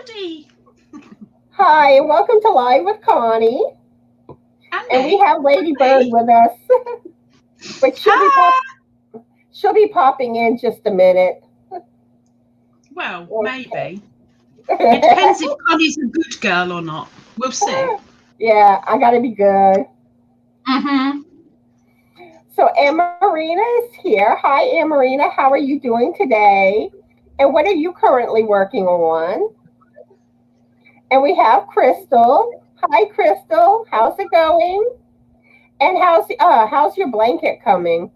everybody. Hi, and welcome to Live with Connie. And we have Lady Bird with us. But she'll be popping in just a minute. Well, maybe. It depends if Connie's a good girl or not. We'll see. Yeah, I gotta be good. Mm-hmm. So Marina is here. Hi, Marina. How are you doing today? And what are you currently working on? And we have Crystal. Hi, Crystal. How's it going? And how's your blanket coming?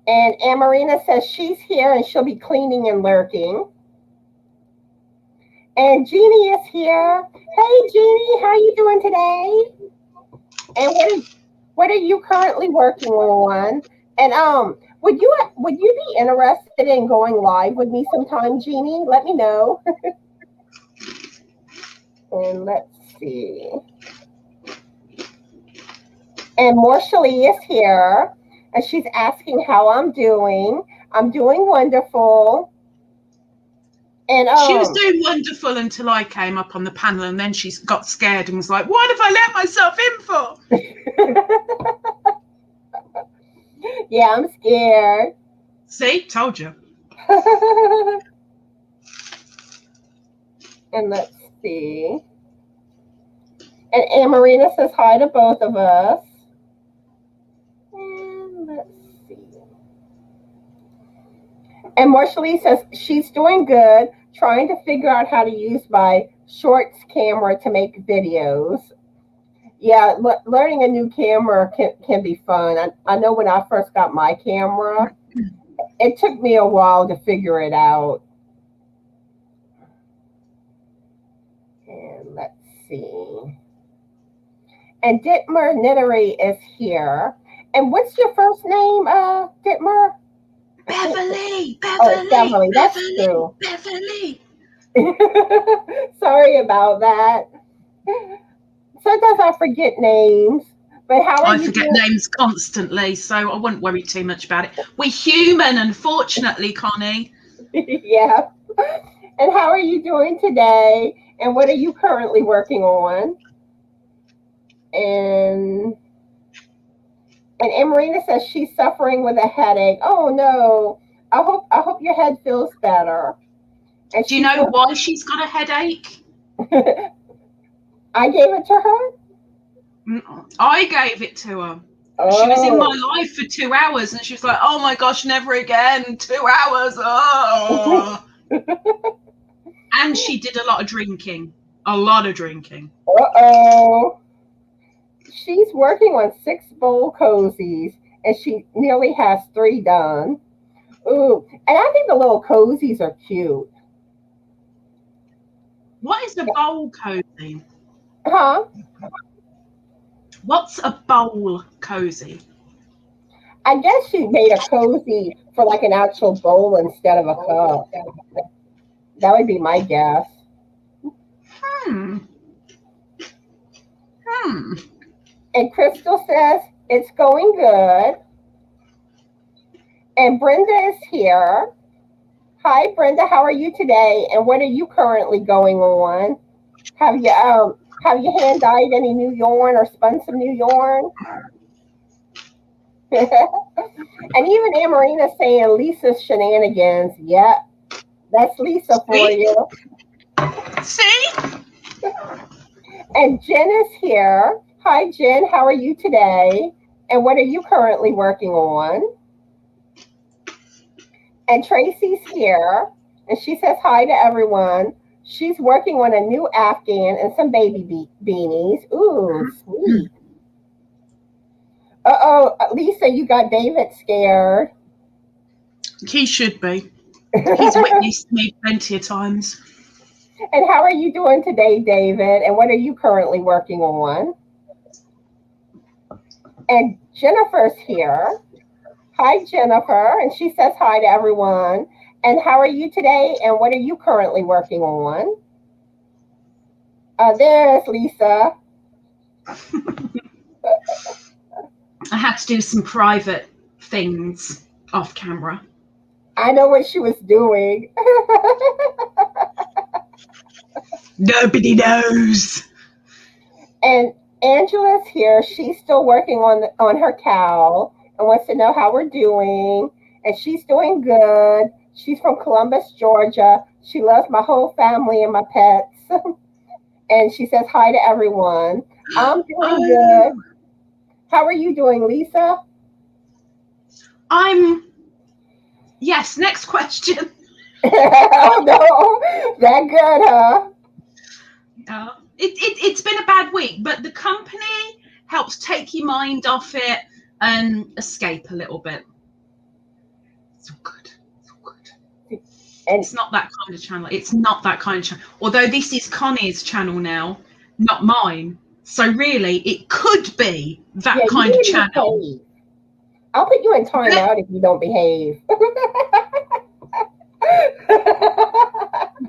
And Marina says she's here and she'll be cleaning and lurking. And Jeannie is here. Hey, Jeannie, how are you doing today? And what are you currently working on? And would you be interested in going live with me sometime, Jeannie? Let me know. And let's see. And Morshali is here, and she's asking how I'm doing. I'm doing wonderful. And she was doing wonderful until I came up on the panel, and then she got scared and was like, "What have I let myself in for?" Yeah, I'm scared. See, told you. And let's see. And Marina says hi to both of us. And let's see. And Marshall says she's doing good, trying to figure out how to use my shorts camera to make videos. Yeah, learning a new camera can be fun. I know when I first got my camera, it took me a while to figure it out. And let's see. And Dittmer Knittery is here. And what's your first name, Dittmer? Beverly. Oh, Beverly. That's true. Beverly. Sorry about that. Sometimes I forget names. But how are you? I forget names constantly, so I wouldn't worry too much about it. We're human, unfortunately, Connie. Yeah. And how are you doing today? And what are you currently working on? And Marina says she's suffering with a headache. Oh no. I hope your head feels better. And do you know why she's got a headache? I gave it to her? I gave it to her. Oh. She was in my life for 2 hours and she was like, "Oh my gosh, never again. 2 hours. Oh." And she did a lot of drinking. Uh-oh. She's working on 6 bowl cozies and she nearly has 3 done. Ooh, and I think the little cozies are cute. What is a bowl cozy? Huh? What's a bowl cozy? I guess she made a cozy for like an actual bowl instead of a cup. That would be my guess. And Crystal says it's going good. And Brenda is here. Hi, Brenda. How are you today? And what are you currently going on? Have you hand dyed any new yarn or spun some new yarn? And even Amarina's saying Lisa's shenanigans. Yeah, that's Lisa for you. See? And Jen is here. Hi, Jen. How are you today? And what are you currently working on? And Tracy's here. And she says hi to everyone. She's working on a new Afghan and some baby beanies. Ooh, sweet. Uh-oh, Lisa, you got David scared. He should be. He's witnessed me plenty of times. And how are you doing today, David? And what are you currently working on? And Jennifer's here. Hi, Jennifer. And she says hi to everyone. And how are you today? And what are you currently working on? There's Lisa. I had to do some private things off camera. I know what she was doing. Nobody knows. And Angela's here. She's still working on her cow and wants to know how we're doing. And she's doing good. She's from Columbus, Georgia. She loves my whole family and my pets. And she says hi to everyone. I'm doing good. How are you doing, Lisa? Yes, next question. Oh, no. That good, huh? It's been a bad week, but the company helps take your mind off it and escape a little bit. It's all good. It's all good. And it's not that kind of channel. It's not that kind of channel. Although this is Connie's channel now, not mine. So really, it could be that kind of channel. Behave. I'll put you in timeout if you don't behave.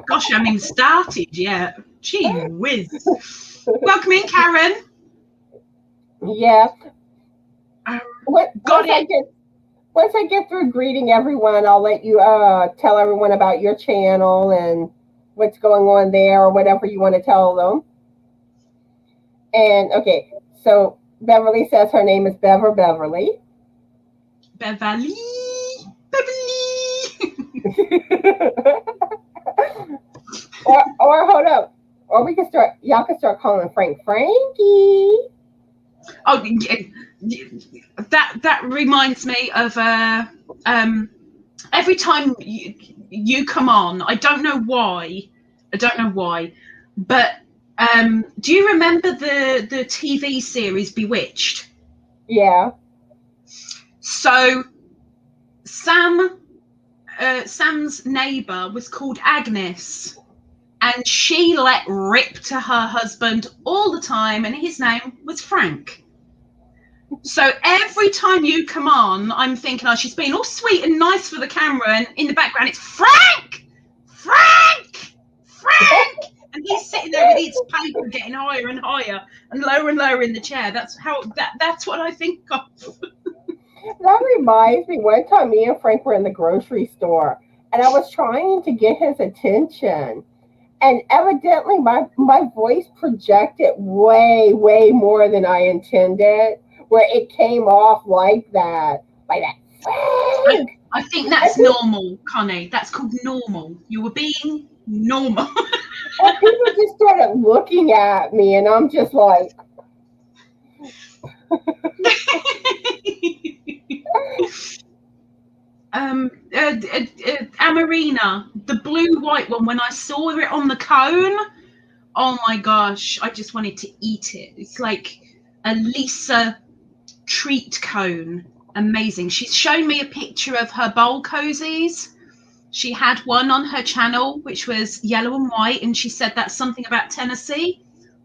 Gosh, I haven't even started yet. Gee whiz. Welcome in, Karen. Yeah. Once I get through greeting everyone, I'll let you tell everyone about your channel and what's going on there or whatever you want to tell them. And okay, so Beverly says her name is Beverly. Beverly. or hold up. Or y'all can start calling Frankie. Oh, that reminds me of every time you come on, I don't know why, but do you remember the TV series Bewitched? Yeah. So Sam's neighbor was called Agnes, and she let rip to her husband all the time, and his name was Frank. So every time you come on, I'm thinking, oh, she's being all sweet and nice for the camera, and in the background it's Frank, and he's sitting there with his paper getting higher and higher and lower in the chair. That's what I think of. That reminds me, one time me and Frank were in the grocery store, and I was trying to get his attention. And evidently my voice projected way more than I intended, where it came off like that. Frank! I think that's normal, Connie. That's called normal. You were being normal. And people just started looking at me, and I'm just like... Amarina, the blue-white one, when I saw it on the cone, oh my gosh, I just wanted to eat it. It's like a Lisa treat cone. Amazing. She's shown me a picture of her bowl cozies. She had one on her channel, which was yellow and white, and she said that's something about Tennessee.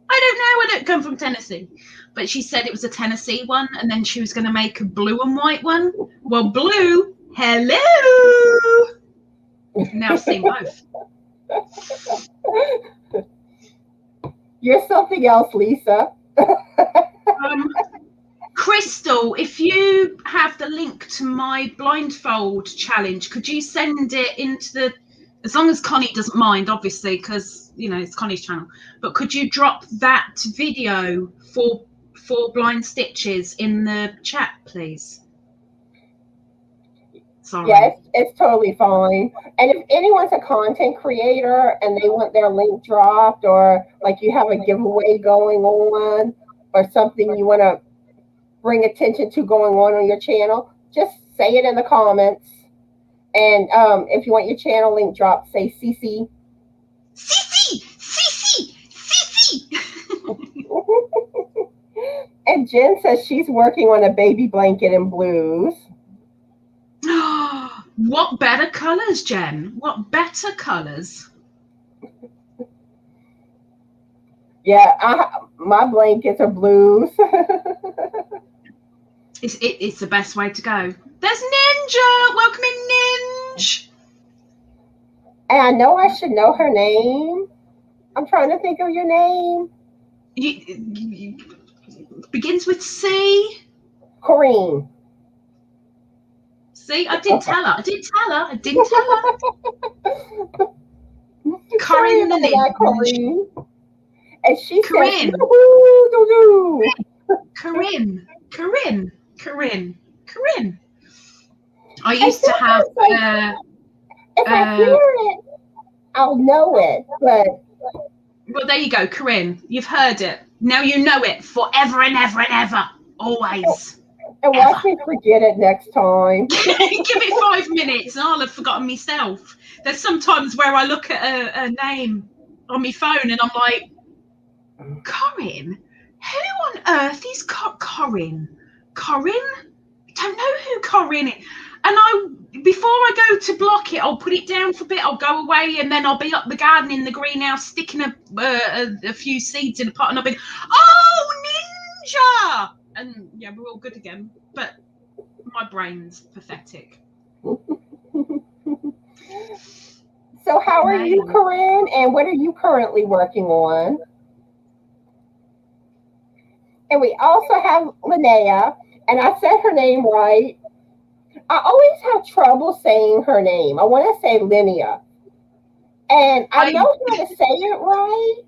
I don't know, I don't come from Tennessee. But she said it was a Tennessee one, and then she was going to make a blue and white one. Well, blue, hello! Now I've seen both. You're something else, Lisa. Crystal, if you have the link to my blindfold challenge, could you send it into the... As long as Connie doesn't mind, obviously, because, you know, it's Connie's channel. But could you drop that video for blind stitches in the chat, please? Sorry. Yeah, it's totally fine. And if anyone's a content creator and they want their link dropped, or like you have a giveaway going on, or something you want to bring attention to going on your channel, just say it in the comments. And if you want your channel link dropped, say CC. And Jen says she's working on a baby blanket in blues. What better colors, Jen? What better colors? Yeah, my blankets are blues. It's the best way to go. There's Ninja. Welcome in, Ninja. And I know I should know her name. I'm trying to think of your name. Begins with C. Corrine. See, I did tell her. I didn't tell her. Sorry Corinne about the that, Ninja. Corinne. And she Corinne. says, "Doo-doo." Corinne. I And used to have. sometimes, like, if I hear it, I'll know it. But well, there you go, Corinne. You've heard it. Now you know it forever and ever and ever. Always. and watch me forget it next time. Give it 5 minutes and I'll have forgotten myself. There's sometimes where I look at a name on my phone and I'm like, Corinne? Who on earth is Corinne? Corinne? I don't know who Corinne is. And before I go to block it, I'll put it down for a bit. I'll go away and then I'll be up the garden in the greenhouse sticking a few seeds in a pot and I'll be, oh, Ninja! And yeah, we're all good again. But my brain's pathetic. So how are you, Corinne? And what are you currently working on? And we also have Linnea, and I said her name right. I always have trouble saying her name. I want to say Linnea. And I know how to say it right,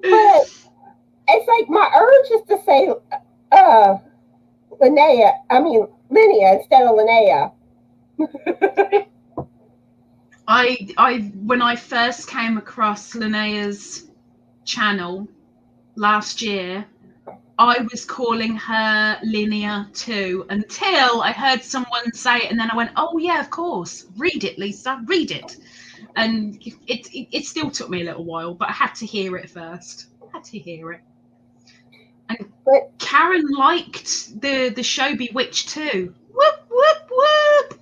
but it's like my urge is to say Linnea. I mean Linnea instead of Linnea. When I first came across Linnea's channel last year, I was calling her Linnea too, until I heard someone say it, and then I went, "Oh yeah, of course. Read it, Lisa. Read it." And it still took me a little while, but I had to hear it first. And Karen liked the show Bewitched too. Whoop whoop whoop.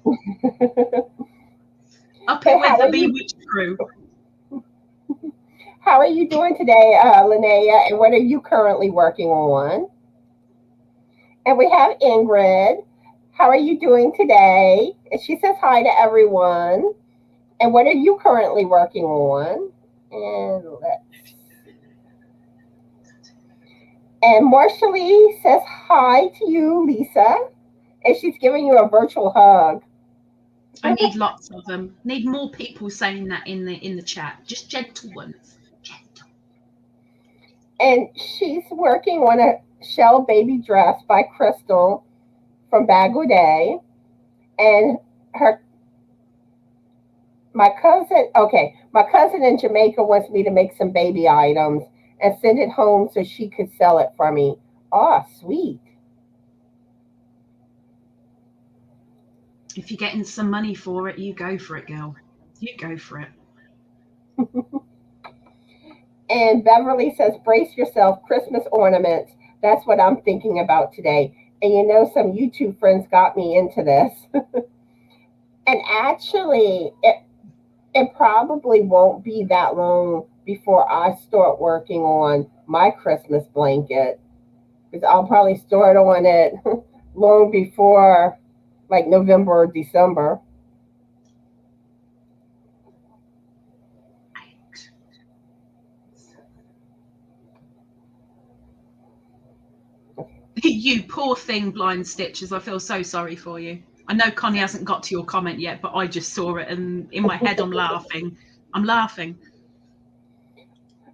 Up here with the Bewitched crew. How are you doing today, Linnea? And what are you currently working on? And we have Ingrid. How are you doing today? And she says hi to everyone. And what are you currently working on? And Marshallee says hi to you, Lisa. And she's giving you a virtual hug. I need lots of them. Need more people saying that in the chat. Just gentle ones. And she's working on a shell baby dress by Crystal from Bagaudet. And my cousin in Jamaica wants me to make some baby items and send it home so she could sell it for me. Oh, sweet. If you're getting some money for it, you go for it, girl. You go for it. And Beverly says, brace yourself, Christmas ornaments. That's what I'm thinking about today. And you know, some YouTube friends got me into this. And actually, it probably won't be that long before I start working on my Christmas blanket. Because I'll probably start on it long before like November or December. You poor thing, Blind Stitches. I feel so sorry for you. I know Connie hasn't got to your comment yet, but I just saw it and in my head I'm laughing.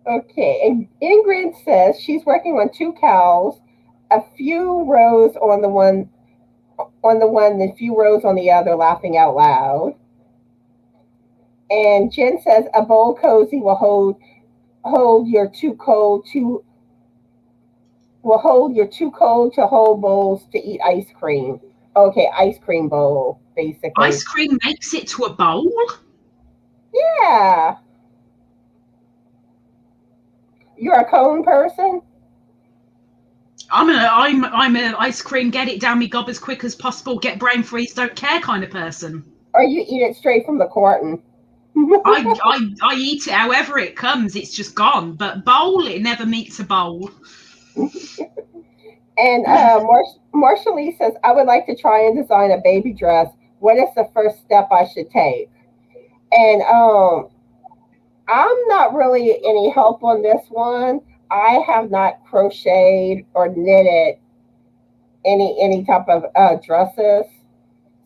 Okay, and Ingrid says she's working on 2 cows, a few rows on the one, and a few rows on the other, laughing out loud. And Jen says a bowl cozy will hold your too cold to hold bowls to eat ice cream. Okay, ice cream bowl, basically. Ice cream makes it to a bowl? Yeah. You're a cone person? I'm an ice cream, get it down me gob as quick as possible, get brain freeze, don't care kind of person. Or you eat it straight from the carton? I eat it however it comes, it's just gone. But bowl, it never meets a bowl. And Marshallee says, I would like to try and design a baby dress. What is the first step I should take? And I'm not really any help on this one. I have not crocheted or knitted any type of dresses.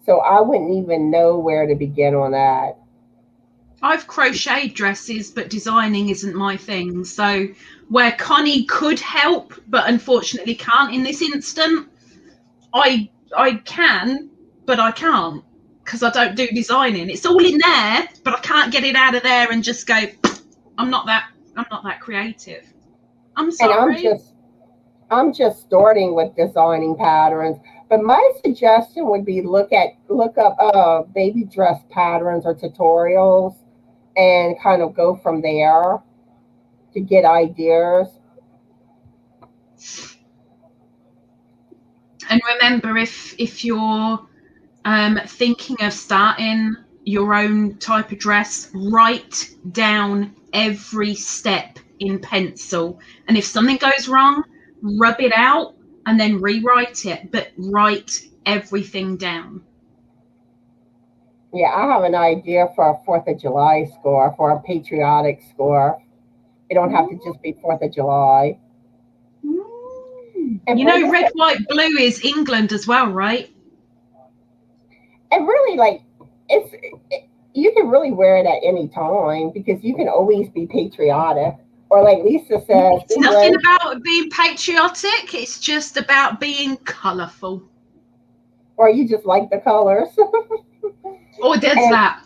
So I wouldn't even know where to begin on that. I've crocheted dresses, but designing isn't my thing. So where Connie could help, but unfortunately can't in this instant, I can, but I can't because I don't do designing. It's all in there, but I can't get it out of there and just go, I'm not that creative. I'm sorry. And I'm just starting with designing patterns. But my suggestion would be look up baby dress patterns or tutorials and kind of go from there to get ideas. And remember, if you're thinking of starting your own type of dress, write down every step in pencil. And if something goes wrong, rub it out and then rewrite it, but write everything down. Yeah, I have an idea for a 4th of July score, for a patriotic score. It don't have to just be 4th of July. And you know, red, white, blue is England as well, right? And really, like, you can really wear it at any time because you can always be patriotic. Or like Lisa says, it's nothing about being patriotic. It's just about being colourful. Or you just like the colors. Or does that.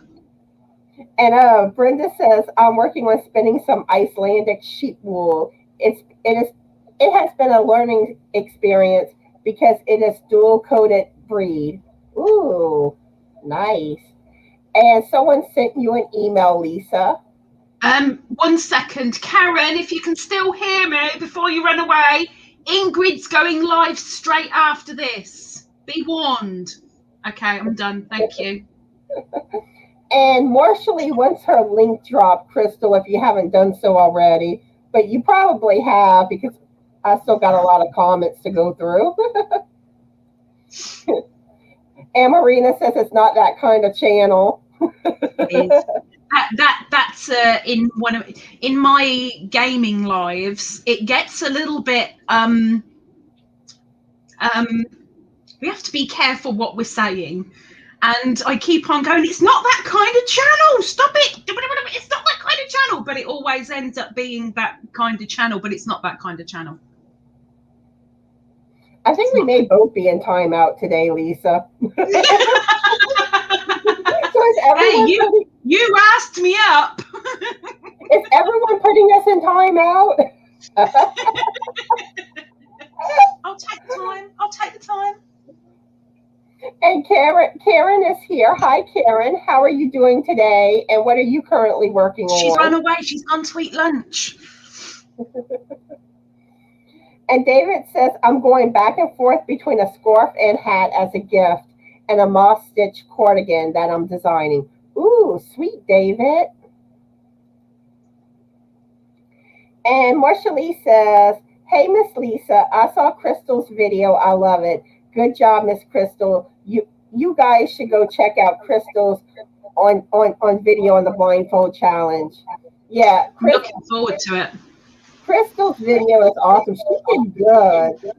And Brenda says, I'm working on spinning some Icelandic sheep wool. It has been a learning experience because it is dual coated breed. Ooh, nice. And someone sent you an email, Lisa. 1 second, Karen, if you can still hear me before you run away, Ingrid's going live straight after this. Be warned. Okay, I'm done. Thank you. And Marshally wants her link drop, Crystal, if you haven't done so already. But you probably have because I still got a lot of comments to go through. And Marina says it's not that kind of channel. It is. That's in my gaming lives. It gets a little bit we have to be careful what we're saying, and I keep on going, it's not that kind of channel, stop it, it's not that kind of channel, but it always ends up being that kind of channel, but it's not that kind of channel. I think we may both be in timeout today, Lisa. Hey, you asked me up. Is everyone putting us in timeout? I'll take the time. And Karen is here. Hi, Karen. How are you doing today? And what are you currently working on? She's run away. She's gone to eat lunch. And David says, I'm going back and forth between a scarf and hat as a gift and a moss stitch cardigan that I'm designing. Ooh, sweet, David. And Marcia Lee says, hey, Miss Lisa, I saw Crystal's video. I love it. Good job, Miss Crystal. You guys should go check out Crystal's on video on the blindfold challenge. Yeah. I'm looking forward to it. Crystal's video is awesome. She did good.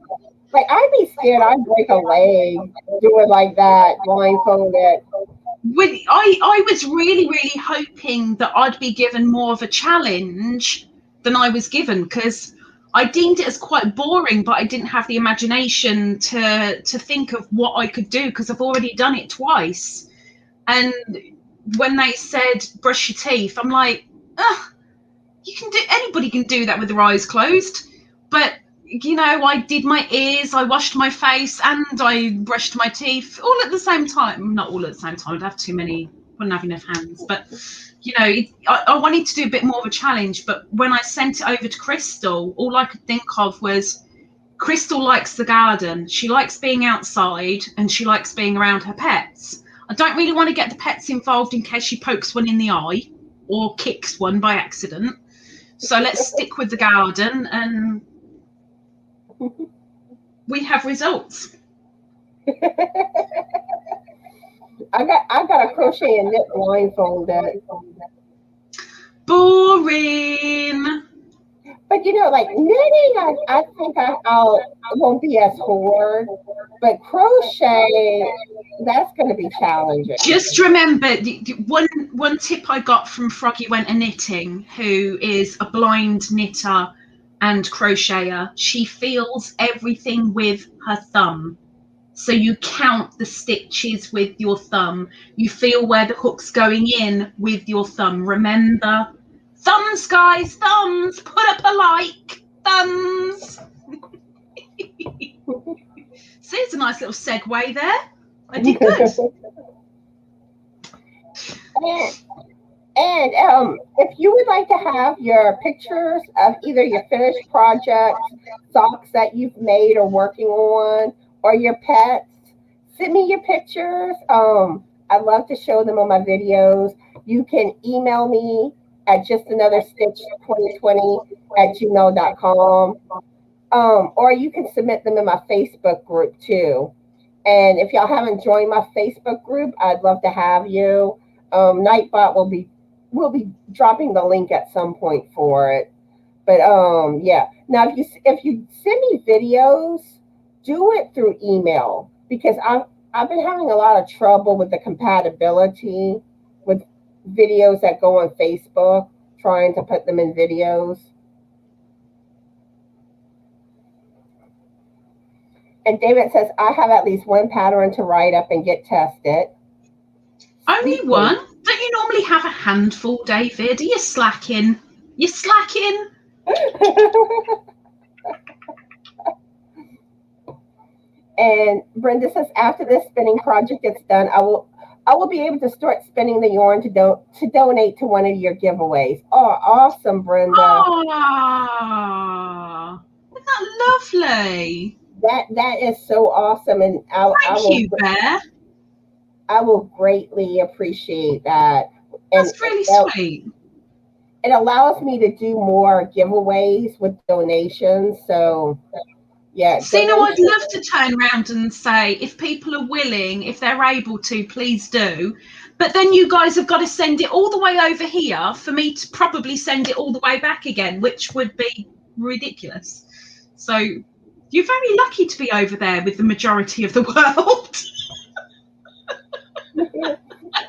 Like, I'd be scared I'd break a leg doing like that, blindfolded. I was really, really hoping that I'd be given more of a challenge than I was given, because I deemed it as quite boring, but I didn't have the imagination to think of what I could do, because I've already done it twice. And when they said brush your teeth, I'm like, anybody can do that with their eyes closed. But you know, I did my ears, I washed my face, and I brushed my teeth all at the same time. Not all at the same time, I'd have too many, wouldn't have enough hands. But you know, I wanted to do a bit more of a challenge. But when I sent it over to Crystal, all I could think of was, Crystal likes the garden, she likes being outside, and she likes being around her pets. I don't really want to get the pets involved in case she pokes one in the eye or kicks one by accident. So let's stick with the garden, and we have results. I got a crochet and knit blindfolded. Boring. But like knitting, I think it won't be as hard. But crochet, that's going to be challenging. Just remember, one tip I got from Froggy Went a Knitting, who is a blind knitter and crocheter. She feels everything with her thumb. So you count the stitches with your thumb. You feel where the hook's going in with your thumb. Remember, thumbs, guys, thumbs. Put up a like, thumbs. See, it's a nice little segue there. I did good. And if you would like to have your pictures of either your finished projects, socks that you've made or working on, or your pets, send me your pictures. I'd love to show them on my videos. You can email me at justanotherstitch2020@gmail.com. Or you can submit them in my Facebook group too. And if y'all haven't joined my Facebook group, I'd love to have you. Nightbot will be dropping the link at some point for it. But yeah. Now if you send me videos, do it through email, because I've been having a lot of trouble with the compatibility with videos that go on Facebook, trying to put them in videos. And David says, I have at least one pattern to write up and get tested. Only one? Don't you normally have a handful, David? Are you slacking? You're slacking? And Brenda says, after this spinning project is done, I will be able to start spinning the yarn to donate to one of your giveaways. Oh, awesome, Brenda. Oh, isn't that lovely? That is so awesome. And Thank you, Bear. I will greatly appreciate that. That's really sweet. It allows me to do more giveaways with donations. So, yeah. See, now I'd love to turn around and say, if people are willing, if they're able to, please do. But then you guys have got to send it all the way over here for me to probably send it all the way back again, which would be ridiculous. So you're very lucky to be over there with the majority of the world.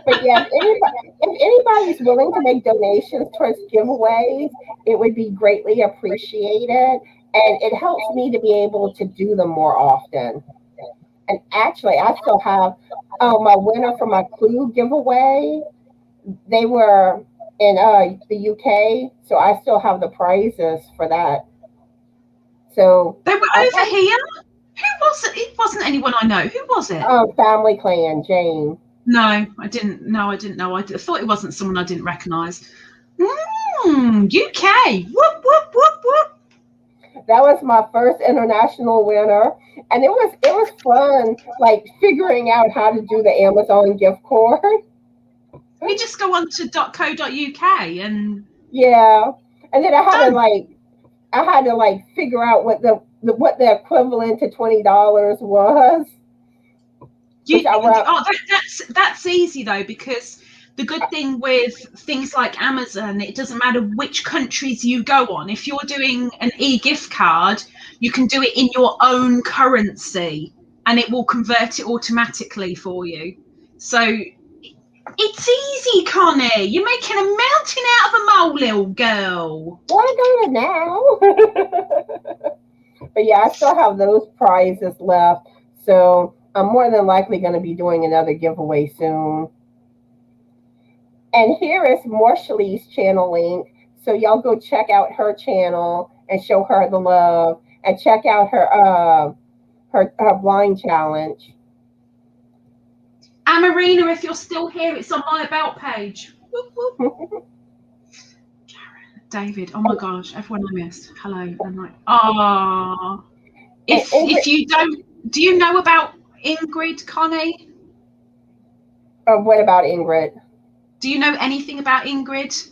But yeah, if anybody's willing to make donations towards giveaways, it would be greatly appreciated. And it helps me to be able to do them more often. And actually, I still have my winner for my Clue giveaway. They were in the UK, so I still have the prizes for that. So they were over here? Who was it? It wasn't anyone I know. Who was it? Family Clan, Jane. No, I didn't know. I thought it wasn't someone I didn't recognise. UK. Whoop, whoop, whoop, whoop. That was my first international winner. And it was fun, like figuring out how to do the Amazon gift card. You just go on to .co.uk and yeah. And then I had to figure out what the equivalent to $20 was. That's easy though, because the good thing with things like Amazon, it doesn't matter which countries you go on. If you're doing an e-gift card, you can do it in your own currency and it will convert it automatically for you. So it's easy, Connie. You're making a mountain out of a molehill, girl. Well, I got it now. But yeah, I still have those prizes left. So I'm more than likely going to be doing another giveaway soon. And here is Marshallie's channel link. So y'all go check out her channel and show her the love, and check out her blind challenge. Marina, if you're still here, it's on my about page. Whoop, whoop. David, oh my gosh, everyone I missed. Hello. I'm like, if you don't, do you know about Ingrid, Connie? What about Ingrid? Do you know anything about Ingrid?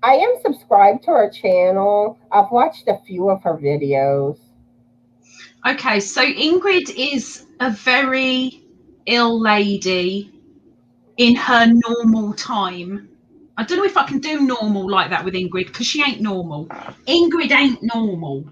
I am subscribed to her channel. I've watched a few of her videos. Okay, so Ingrid is a very ill lady in her normal time. I don't know if I can do normal like that with Ingrid, because she ain't normal. Ingrid ain't normal.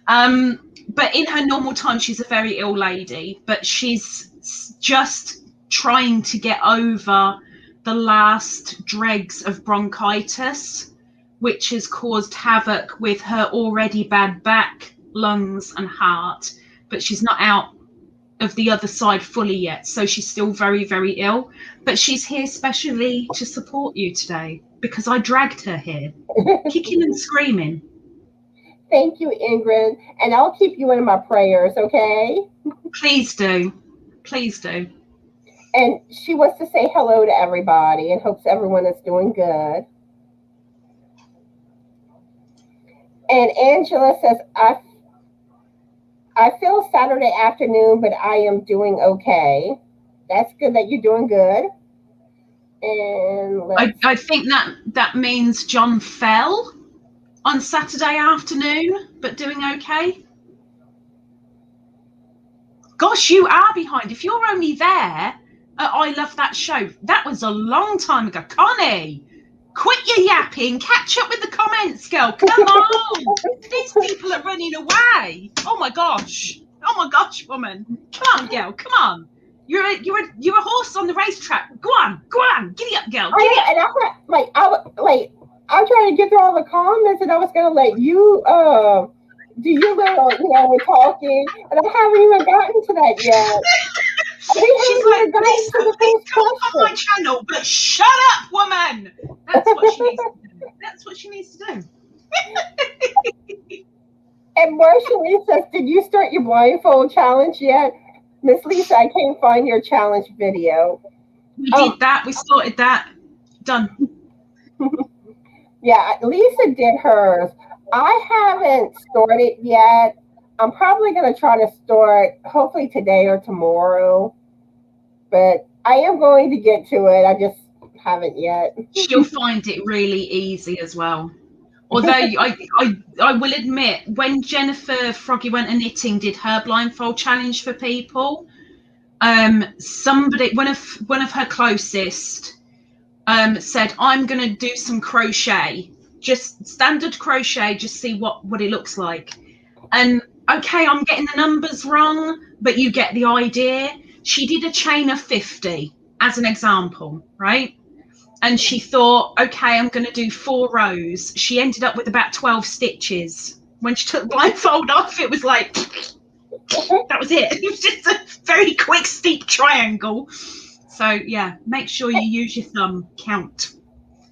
But in her normal time, she's a very ill lady, but she's just trying to get over the last dregs of bronchitis, which has caused havoc with her already bad back, lungs, and heart. But she's not out of the other side fully yet, so she's still very, very ill. But she's here specially to support you today, because I dragged her here, kicking and screaming. Thank you, Ingrid. And I'll keep you in my prayers, okay? Please do. Please do. And she wants to say hello to everybody and hopes everyone is doing good. And Angela says, I feel Saturday afternoon, but I am doing okay. That's good that you're doing good. And I think that means John fell on Saturday afternoon, but doing okay. Gosh, you are behind. If you're only there at I Love That Show, that was a long time ago. Connie, quit your yapping. Catch up with the comments, girl. Come on. These people are running away. Oh my gosh, woman. Come on, girl. Come on. You're a horse on the racetrack. Go on. Giddy up, girl. Giddy up. And I'm trying to get through all the comments, and I was gonna let you do your little, talking, and I haven't even gotten to that yet. She's like, please come on my channel, but shut up, woman. That's what she needs to do. And Marcia says, did you start your blindfold challenge yet? Miss Lisa, I can't find your challenge video. We did that. We sorted that. Done. Yeah, Lisa did hers. I haven't started yet. I'm probably going to try to start hopefully today or tomorrow. But I am going to get to it. I just haven't yet. She'll find it really easy as well. Although I will admit, when Jennifer Froggy Went a Knitting did her blindfold challenge for people, somebody, one of her closest, said, I'm going to do some crochet, just standard crochet, just see what it looks like. And okay, I'm getting the numbers wrong, but you get the idea. She did a chain of 50 as an example, right? And she thought, okay, I'm going to do 4 rows. She ended up with about 12 stitches. When she took the blindfold off, it was like, that was it. It was just a very quick, steep triangle. So, yeah, make sure you use your thumb count.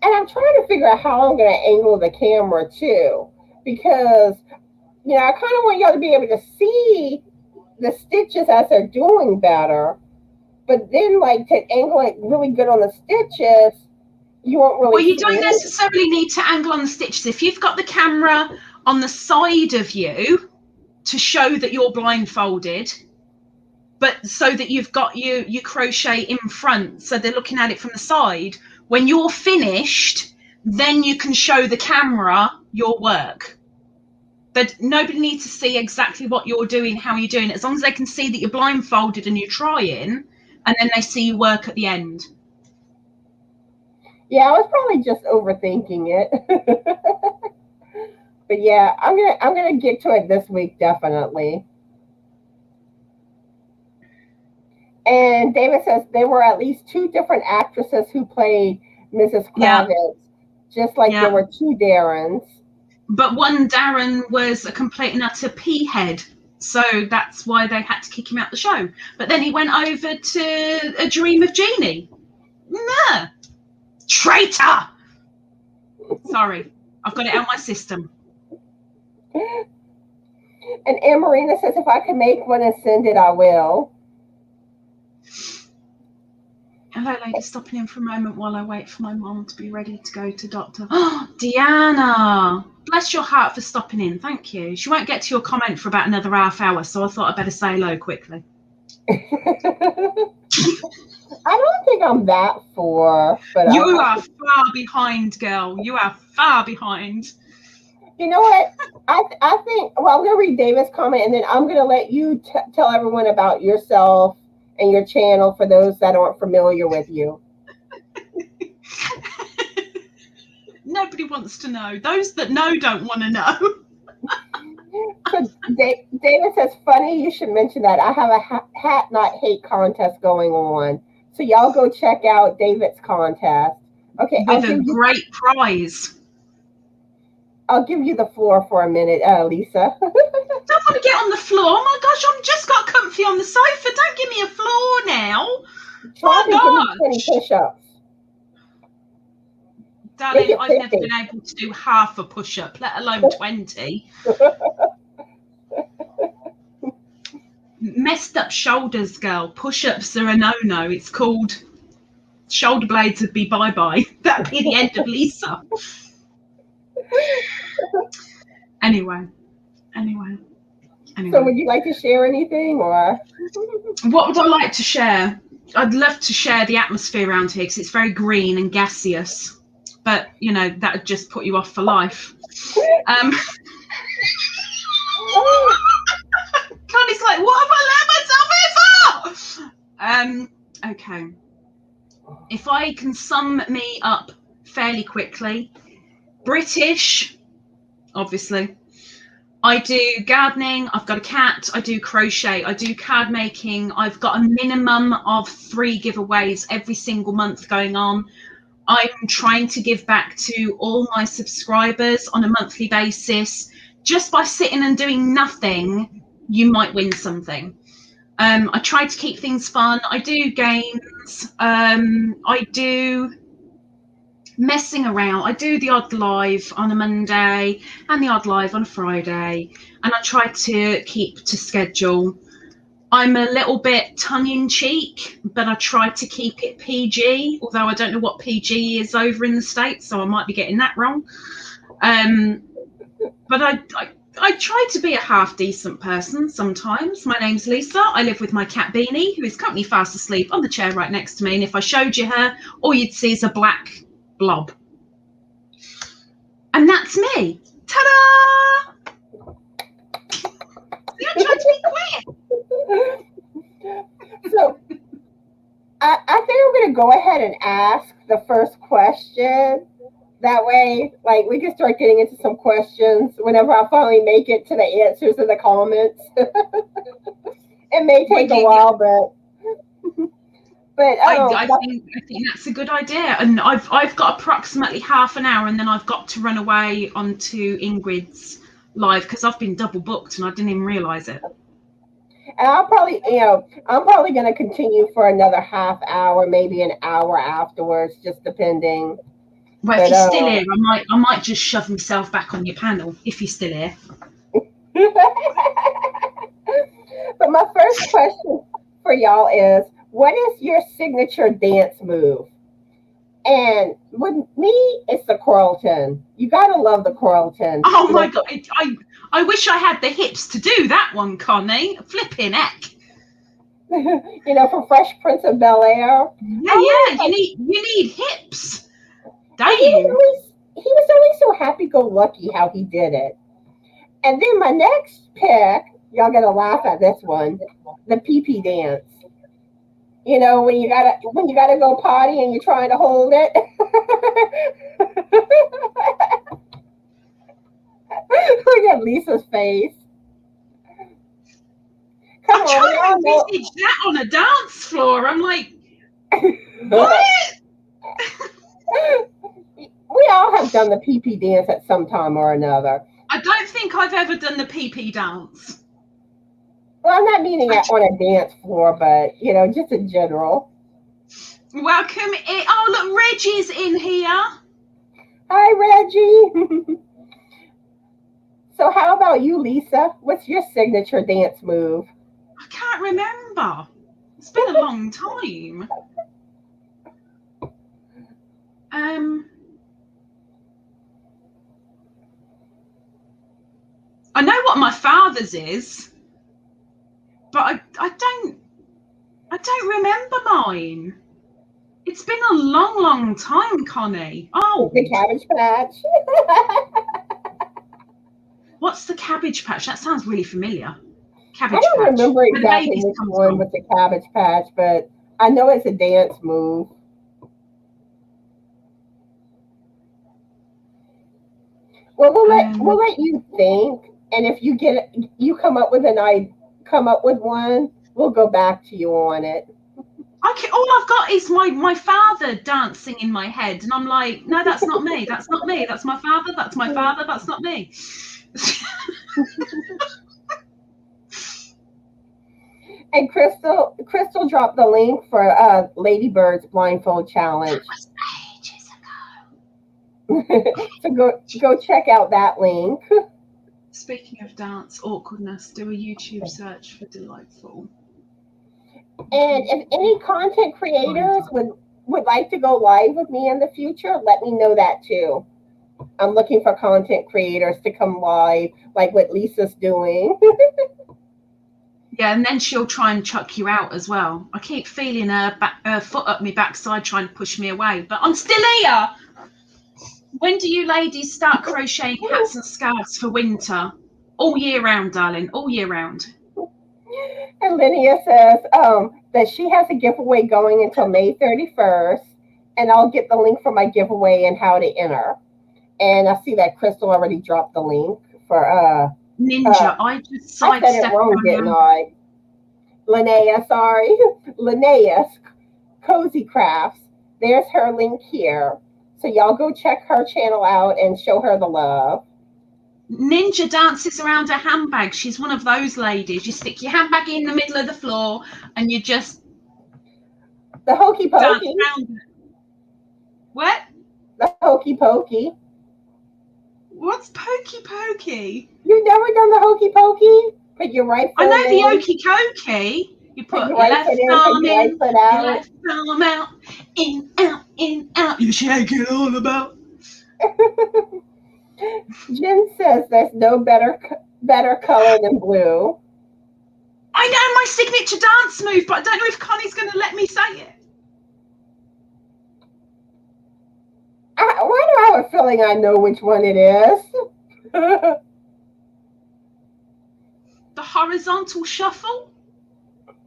And I'm trying to figure out how I'm going to angle the camera, too. Because, I kind of want y'all to be able to see the stitches as they're doing better. But then, to angle it really good on the stitches, you won't really. Well, you don't necessarily need to angle on the stitches. If you've got the camera on the side of you to show that you're blindfolded, but so that you've got your crochet in front, so they're looking at it from the side. When you're finished, then you can show the camera your work. But nobody needs to see exactly what you're doing, how you're doing it, as long as they can see that you're blindfolded and you're trying, and then they see your work at the end. Yeah, I was probably just overthinking it. But yeah, I'm gonna get to it this week, definitely. And David says there were at least 2 different actresses who played Mrs. Kravitz, just like there were 2 Darrens. But one Darren was a complete and utter pea-head, so that's why they had to kick him out the show. But then he went over to A Dream of Jeannie. Nah. Traitor! Sorry, I've got it out of my system. And Anne Marina says, if I can make one and send it, I will. Hello, lady. Stopping in for a moment while I wait for my mom to be ready to go to doctor. Oh, Deanna. Bless your heart for stopping in. Thank you. She won't get to your comment for about another half hour, so I thought I'd better say hello quickly. I don't think I'm that far. But you are far behind, girl. You are far behind. You know what? I think, well, I'm going to read David's comment, and then I'm going to let you tell everyone about yourself and your channel for those that aren't familiar with you. Nobody wants to know. Those that know don't want to know. So David says, funny you should mention that. I have a hat not hate contest going on. So y'all go check out David's contest. Okay. With a great prize. I'll give you the floor for a minute, Lisa. Don't want to get on the floor. Oh my gosh, I've just got comfy on the sofa. Don't give me a floor now. Try to give me 20 push-ups. Darling, I've never been able to do half a push-up, let alone 20. Messed up shoulders, girl. Push-ups are a no-no. It's called shoulder blades would be bye-bye. That'd be the end of Lisa. Anyway. So would you like to share anything, or? What would I like to share? I'd love to share the atmosphere around here because it's very green and gaseous. But, you know, that would just put you off for life. Connie's like, what have I let myself here for? Okay. If I can sum me up fairly quickly, British, obviously. I do gardening, I've got a cat, I do crochet, I do card making. I've got a minimum of 3 giveaways every single month going on. I'm trying to give back to all my subscribers on a monthly basis. Just by sitting and doing nothing, you might win something. I try to keep things fun. I do games. I do messing around. I do the odd live on a Monday and the odd live on a Friday, and I try to keep to schedule. I'm a little bit tongue-in-cheek, but I try to keep it PG, although I don't know what PG is over in the States, so I might be getting that wrong. But I try to be a half-decent person sometimes. My name's Lisa. I live with my cat Beanie, who is currently fast asleep on the chair right next to me, and if I showed you her, all you'd see is a black blob. And that's me. Ta-da! See, I tried to be quick. So I think I'm going to go ahead and ask the first question. That way, like, we can start getting into some questions whenever I finally make it to the answers in the comments. It may take a while, but I think that's a good idea. And I've got approximately half an hour, and then I've got to run away onto Ingrid's live because I've been double booked and I didn't even realise it. And I'm probably going to continue for another half hour, maybe an hour afterwards, just depending. Well, if you're still here, I might just shove myself back on your panel if you're still here. But my first question for y'all is, what is your signature dance move? And with me, it's the Carlton. You gotta love the Carlton. Oh my God! I wish I had the hips to do that one, Connie. Flipping heck. You know, for Fresh Prince of Bel-Air. Yeah. You need hips. Don't you? He was always so happy-go-lucky how he did it. And then my next pick, y'all gonna laugh at this one, the pee-pee dance. You know, when you gotta go potty and you're trying to hold it. Look at Lisa's face. I'm trying to envisage that on a dance floor. I'm like, what? We all have done the pee-pee dance at some time or another. I don't think I've ever done the pee-pee dance. Well, I'm not meaning on a dance floor, but, you know, just in general. Welcome in. Oh, look, Reggie's in here. Hi, Reggie. So how about you, Lisa? What's your signature dance move? I can't remember. It's been a long time. I know what my father's is, but I don't remember mine. It's been a long, long time, Connie. Oh, the Cabbage Patch. What's the Cabbage Patch? That sounds really familiar. Cabbage Patch. I don't remember exactly which one with the Cabbage Patch, but I know it's a dance move. Well, we'll let you think, and if you come up with one, we'll go back to you on it. All I've got is my father dancing in my head, and I'm like, no, that's not me. That's not me. That's my father. That's my father. That's not me. And Crystal dropped the link for Ladybird's blindfold challenge. That was ages ago. So go check out that link. Speaking of dance awkwardness, do a YouTube search for Delightful. And if any content creators would like to go live with me in the future, let me know that too. I'm looking for content creators to come live, like what Lisa's doing. Yeah, and then she'll try and chuck you out as well. I keep feeling her foot up my backside trying to push me away, but I'm still here. When do you ladies start crocheting hats and scarves for winter? All year round, darling, all year round. And Lydia says that she has a giveaway going until May 31st, and I'll get the link for my giveaway and how to enter. And I see that Crystal already dropped the link for Ninja. I just sidestepped. I said it wrong, didn't I? Linnea, sorry. Linnea's Cozy Crafts. There's her link here. So y'all go check her channel out and show her the love. Ninja dances around a handbag. She's one of those ladies. You stick your handbag in the middle of the floor and you just the hokey pokey. What? The hokey pokey. What's pokey pokey? You've never done the hokey pokey? Put your right foot I know in. the okey cokey. You put your left arm in, your left arm out, in, out. You shake it all about. Jen says there's no better color than blue. I know my signature dance move, but I don't know if Connie's going to let me say it. Why do I have a feeling I know which one it is? The horizontal shuffle?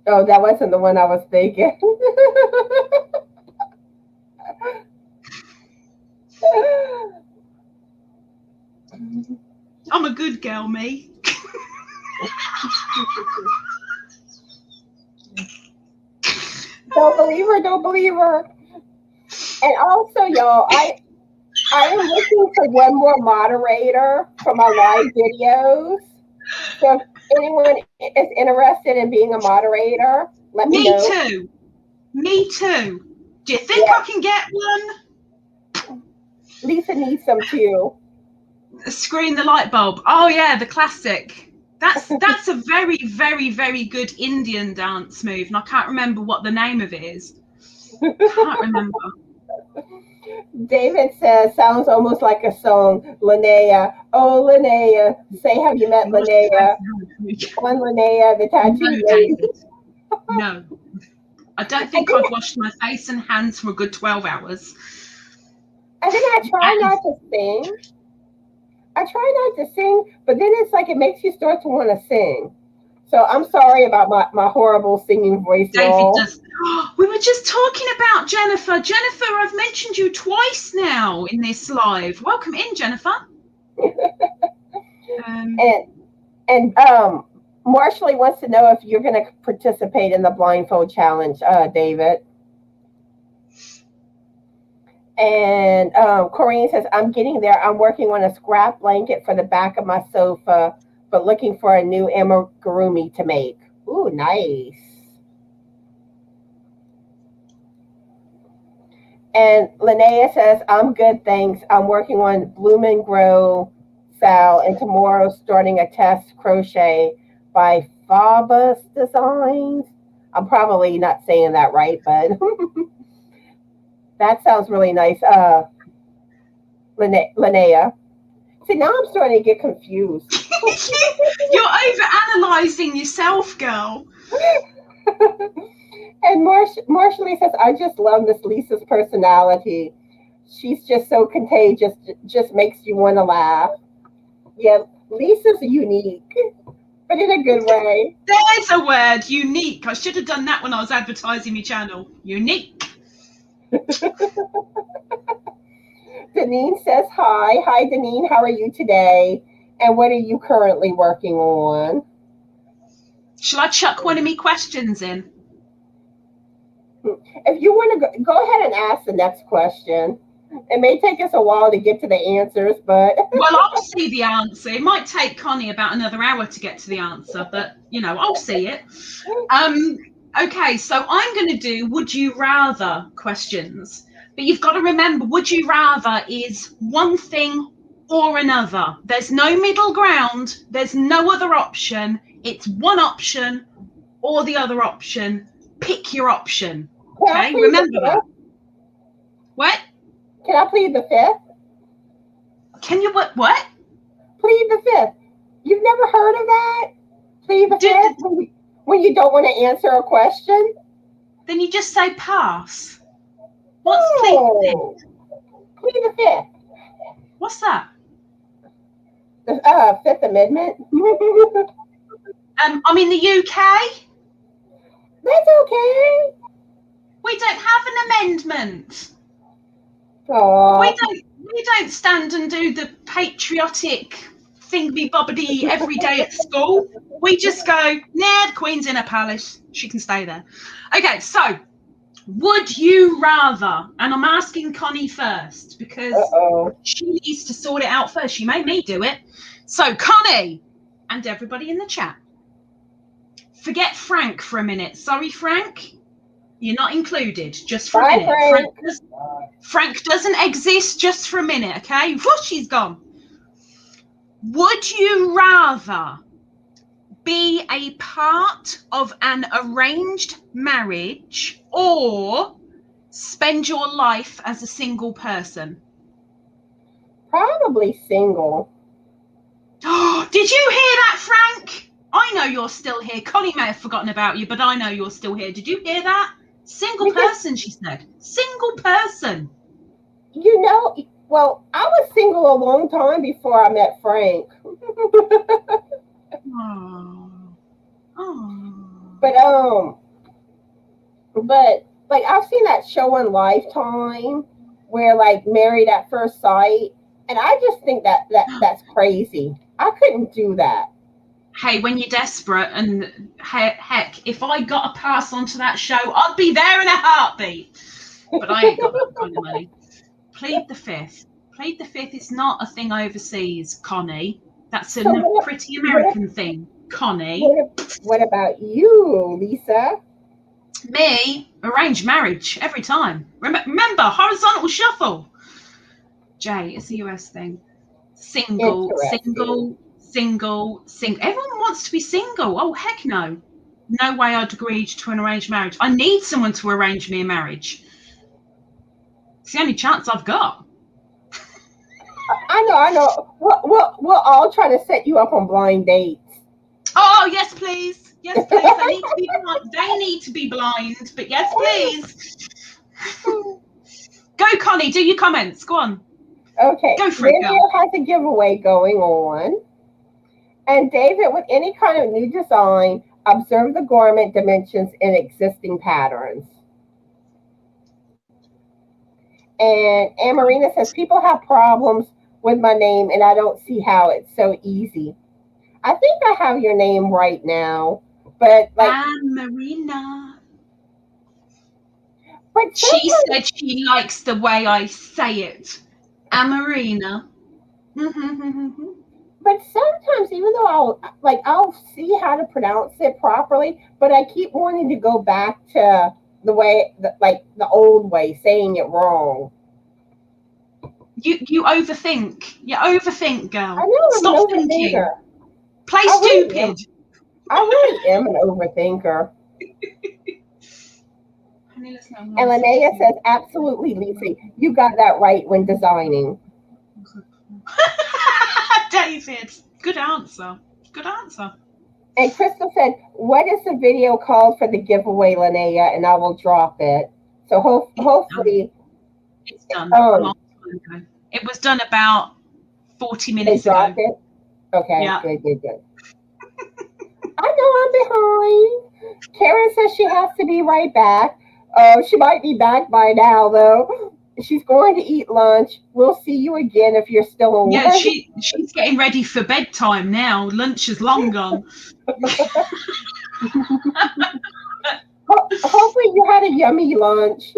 Oh, that wasn't the one I was thinking. I'm a good girl, me. Don't believe her. And also, y'all, I am looking for one more moderator for my live videos. So if anyone is interested in being a moderator, let me know. Me too. Do you think I can get one? Lisa needs some too. Screen the light bulb. Oh yeah, the classic. That's a very, very, very good Indian dance move, and I can't remember what the name of it is. Can't remember. David says, sounds almost like a song. Linnea. Oh, Linnea. Say, have you met Linnea? One Linnea, the tattoo lady. No. I don't think I've washed my face and hands for a good 12 hours. I think I try not to sing. But then it's like it makes you start to want to sing. So I'm sorry about my horrible singing voice. David does. We were just talking about Jennifer. Jennifer, I've mentioned you twice now in this live. Welcome in, Jennifer. And Marshall wants to know if you're going to participate in the blindfold challenge, David. And Corrine says, I'm getting there. I'm working on a scrap blanket for the back of my sofa, but looking for a new amigurumi to make. Ooh, nice. And Linnea says, I'm good, thanks. I'm working on Bloom and Grow Sal, and tomorrow starting a test crochet by Fabus Designs. I'm probably not saying that right, but that sounds really nice. Linnea. See, now I'm starting to get confused. You're overanalyzing yourself, girl. And Marshall says, I just love this Lisa's personality. She's just so contagious, just makes you want to laugh. Yeah, Lisa's unique, but in a good way. There's a word, unique. I should have done that when I was advertising my channel. Unique. Did Deneen says hi. Hi, Deneen. How are you today? And what are you currently working on? Shall I chuck one of me questions in? If you want to go ahead and ask the next question. It may take us a while to get to the answers, but... Well, I'll see the answer. It might take Connie about another hour to get to the answer, but, I'll see it. Okay, so I'm going to do would you rather questions. But you've got to remember, would you rather is one thing or another. There's no middle ground. There's no other option. It's one option or the other option. Pick your option. Okay, remember that. What? Can I plead the fifth? Can you what? Plead the fifth. You've never heard of that? Plead the fifth? When you don't want to answer a question? Then you just say pass. What's plead the fifth? Plead the fifth. What's that? The Fifth Amendment. I'm in the UK. That's okay. We don't have an amendment. Aww. We don't stand and do the patriotic thingy bobbity every day at school. We just go, nah, the Queen's in her palace. She can stay there. Okay, so would you rather, and I'm asking Connie first because she needs to sort it out first. She made me do it. So Connie and everybody in the chat, forget Frank for a minute. Sorry, Frank. You're not included, just for a minute. Frank doesn't exist, just for a minute, okay? Whoosh, she's gone. Would you rather be a part of an arranged marriage or spend your life as a single person? Probably single. Did you hear that, Frank? I know you're still here. Connie may have forgotten about you, but I know you're still here. Did you hear that? Single person, she said. Single person. Well, I was single a long time before I met Frank. But like I've seen that show on Lifetime where like Married at First Sight, and I just think that's crazy. I couldn't do that. Hey, when you're desperate, and heck, if I got a pass onto that show, I'd be there in a heartbeat. But I ain't got that kind of money. Plead the fifth. Plead the fifth is not a thing overseas, Connie. That's a pretty American thing, Connie. What about you, Lisa? Me, arranged marriage every time. Remember, horizontal shuffle. Jay, it's a US thing. Single. Everyone wants to be single. Oh, heck no. No way I'd agree to an arranged marriage. I need someone to arrange me a marriage. It's the only chance I've got. I know. We'll all try to set you up on blind dates. Oh, yes, please. Yes, please. They need to be blind, but yes, please. Go, Connie. Do your comments. Go on. Okay. Go for it, girl. Has a giveaway going on. And David, with any kind of new design, observe the garment dimensions in existing patterns. And Marina says, people have problems with my name, and I don't see how it's so easy. I think I have your name right now, but like Marina. But she said she likes the way I say it. Marina. But sometimes, even though I'll see how to pronounce it properly, but I keep wanting to go back to the way, the old way, saying it wrong. You overthink. You overthink, girl. I know. Stop thinking. Play stupid. I really am an overthinker. And Linnea says, absolutely, Lisa. You got that right when designing. David, good answer. Good answer. And Crystal said, what is the video called for the giveaway, Linnea? And I will drop it. So hopefully. It's done. A long time ago. It was done about 40 minutes ago. Dropped it? Okay, yeah. Good. I know I'm behind. Karen says she has to be right back. She might be back by now, though. she's going to eat lunch. We'll see you again if you're still awake. Yeah, she's getting ready for bedtime now. Lunch is long gone. Hopefully you had a yummy lunch.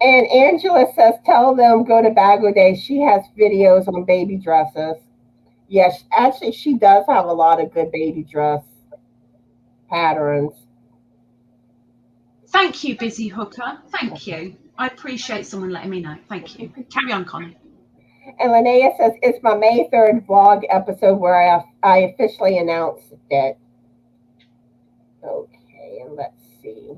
And Angela says, tell them go to Bago Day. She has videos on baby dresses. Yes, actually, she does have a lot of good baby dress patterns. Thank you, Busy Hooker. Thank you. I appreciate someone letting me know. Thank you. Carry on, Connie. And Linnea says, it's my May 3rd vlog episode where I officially announced it. Okay, and let's see.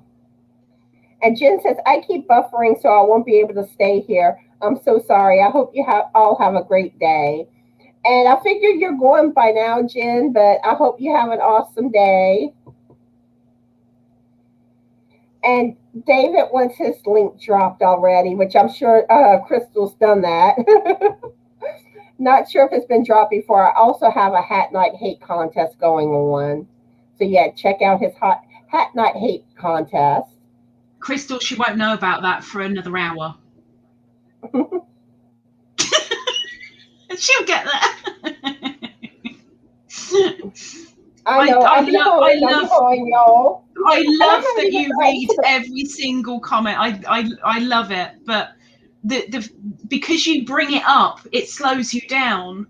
And Jen says, I keep buffering, so I won't be able to stay here. I'm so sorry. I hope you all have a great day. And I figure you're going by now, Jen, but I hope you have an awesome day. And David wants his link dropped already, which I'm sure Crystal's done that. Not sure if it's been dropped before. I also have a Hat Night Hate contest going on. So yeah, check out his Hat Night Hate contest. Crystal, she won't know about that for another hour. She'll get there. I love that you read every single comment. I love it, but because you bring it up, it slows you down.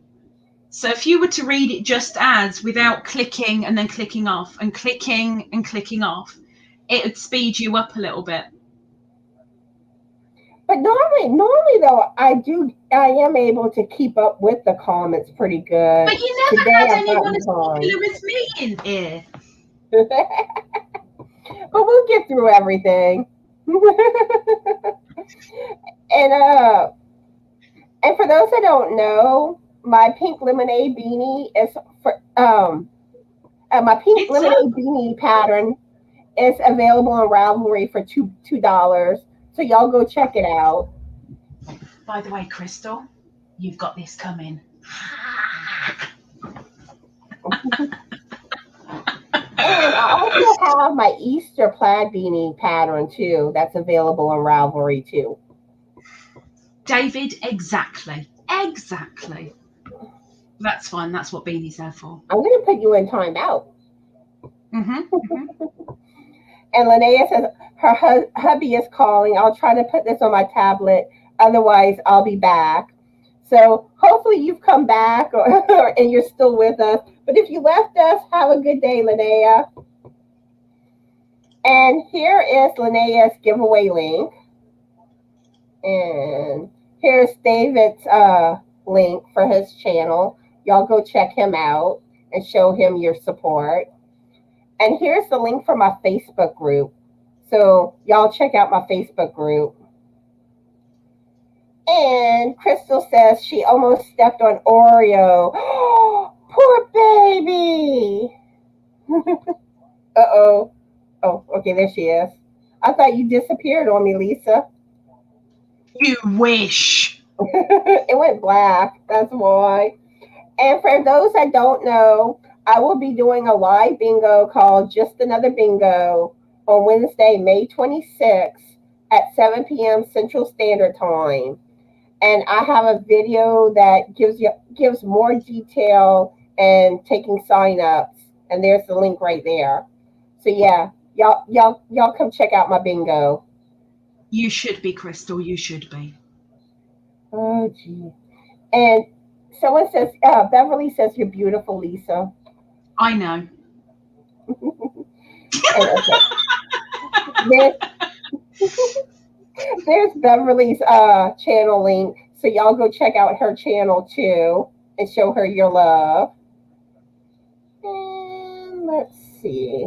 So if you were to read it just as without clicking and then clicking off and clicking and clicking off, it would speed you up a little bit. But normally though, I am able to keep up with the comments pretty good. But you never had anyone as popular as me in here. But we'll get through everything. And for those that don't know, my pink lemonade beanie is for beanie pattern is available on Ravelry for $2. So y'all go check it out. By the way, Crystal, you've got this coming. And I also have my Easter plaid beanie pattern too. That's available on Ravelry too. David, exactly. That's fine. That's what beanies are for. I'm going to put you in timeout. Mm-hmm. And Linnea says her hubby is calling. I'll try to put this on my tablet. Otherwise, I'll be back. So hopefully you've come back and you're still with us. But if you left us, have a good day, Linnea. And here is Linnea's giveaway link. And here's David's link for his channel. Y'all go check him out and show him your support. And here's the link for my Facebook group. So y'all check out my Facebook group. And Crystal says she almost stepped on Oreo. Oh, poor baby. Uh-oh. Oh, okay, there she is. I thought you disappeared on me, Lisa. You wish. It went black. That's why. And for those that don't know, I will be doing a live bingo called Just Another Bingo on Wednesday, May 26th at 7 p.m. Central Standard Time. And I have a video that gives more detail and taking sign-ups. And there's the link right there. So yeah, y'all come check out my bingo. You should be, Crystal. You should be. Oh, gee. And someone says, Beverly says you're beautiful, Lisa. I know. There's Beverly's channel link. So y'all go check out her channel too and show her your love. And let's see.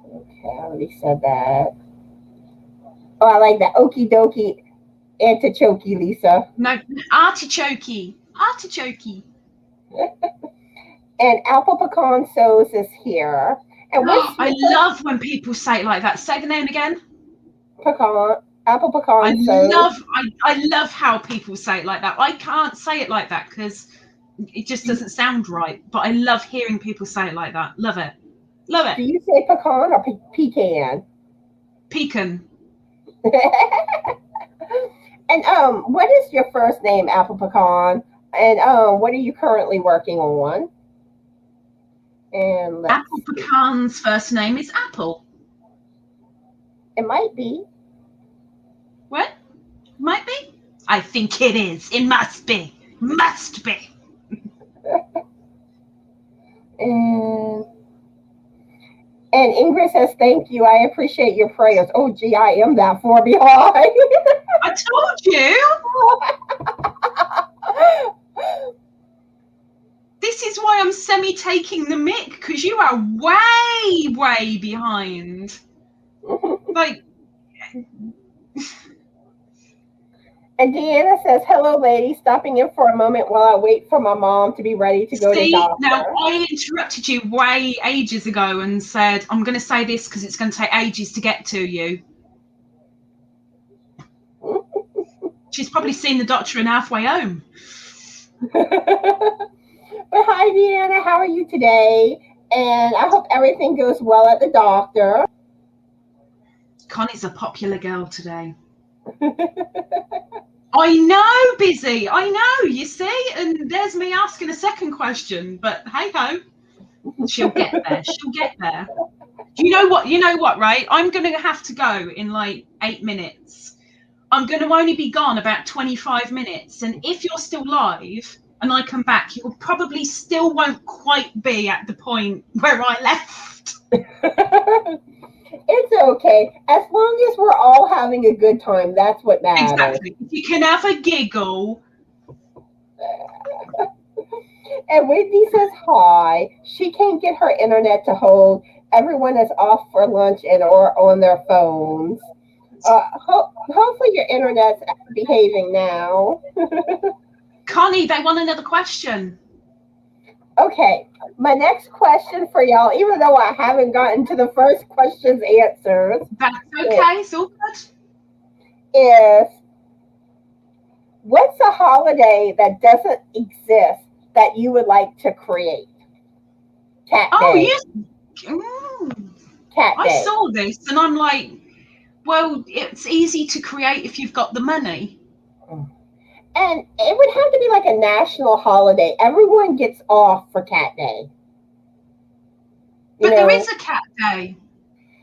Okay, I already said that. Oh, I like that. Okie dokie artichoke, Lisa. No, artichoke. And Apple Pecan Sews is here. And I love when people say it like that. Say the name again. Apple Pecan Sews. I love how people say it like that. I can't say it like that because it just doesn't sound right. But I love hearing people say it like that. Love it. Do you say pecan or pecan? Pecan. And what is your first name, Apple Pecan? And what are you currently working on? And Apple Pecan's first name is Apple. It might be. What? Might be? I think it is. It must be. Must be. And Ingrid says, thank you. I appreciate your prayers. Oh, gee, I am that far behind. I told you. This is why I'm semi-taking the mic, because you are way, way behind. Like... And Deanna says, hello, lady, stopping in for a moment while I wait for my mom to be ready to go to the doctor. Now, I interrupted you way ages ago and said, I'm going to say this because it's going to take ages to get to you. She's probably seen the doctor and halfway home. But hi, Deanna, how are you today? And I hope everything goes well at the doctor. Connie's a popular girl today. I know, busy. I know, you see? And there's me asking a second question. But hey-ho, she'll get there. She'll get there. You know what, right? I'm going to have to go in like 8 minutes. I'm going to only be gone about 25 minutes. And if you're still live and I come back, you probably still won't quite be at the point where I left. It's okay. As long as we're all having a good time, that's what matters. Exactly. If you can have a giggle. And Whitney says hi. She can't get her internet to hold. Everyone is off for lunch and or on their phones. Hopefully your internet's behaving now. Connie, they want another question. Okay, my next question for y'all, even though I haven't gotten to the first question's answers. That's okay, it's all good. Is, what's a holiday that doesn't exist that you would like to create? Cat Day. Oh, yes. Cat Day. I saw this and I'm like, well, it's easy to create if you've got the money. And it would have to be like a national holiday. Everyone gets off for Cat Day. But there is a Cat Day.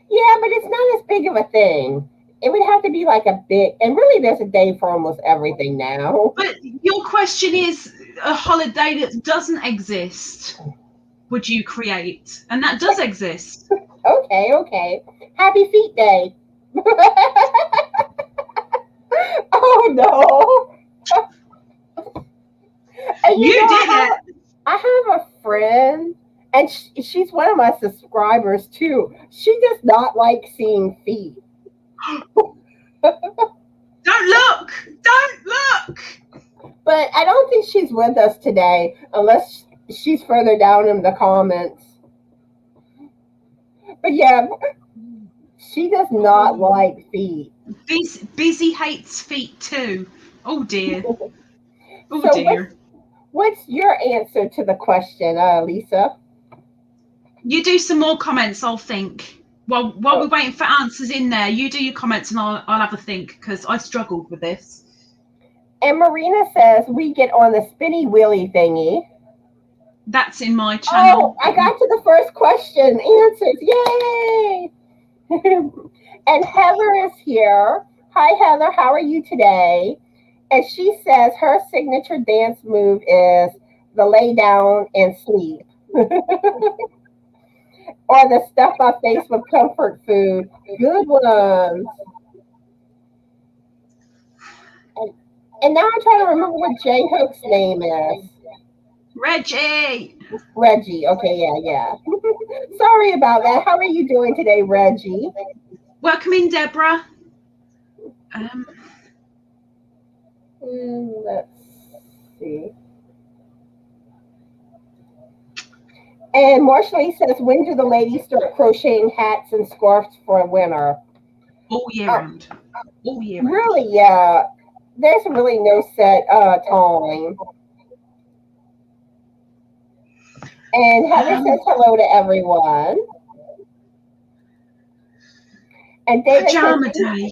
Yeah, but it's not as big of a thing. It would have to be like a big, and really there's a day for almost everything now. But your question is a holiday that doesn't exist, would you create? And that does exist. Okay. Happy Feet Day. Oh, no. And you did it. I have a friend, and she's one of my subscribers too. She does not like seeing feet. Don't look. But I don't think she's with us today, unless she's further down in the comments. But yeah, she does not like feet. Busy hates feet too. Oh dear. Oh so dear. What's your answer to the question, Lisa? You do some more comments, I'll think. While we're waiting for answers in there, you do your comments and I'll have a think, because I struggled with this. And Marina says we get on the spinny wheelie thingy. That's in my channel. Oh, I got to the first question. Answers. Yay! And Heather is here. Hi, Heather. How are you today? And she says her signature dance move is the lay down and sleep. Or the stuff my face with comfort food. Good ones. And now I'm trying to remember what J Hook's name is. Reggie. Okay, yeah. Sorry about that. How are you doing today, Reggie? Welcome in, Deborah. Let's see. And Marshall says, when do the ladies start crocheting hats and scarves for winter? All year round. All year round. Really, yeah. There's really no set time. And Heather says hello to everyone. And David Pajama says, day.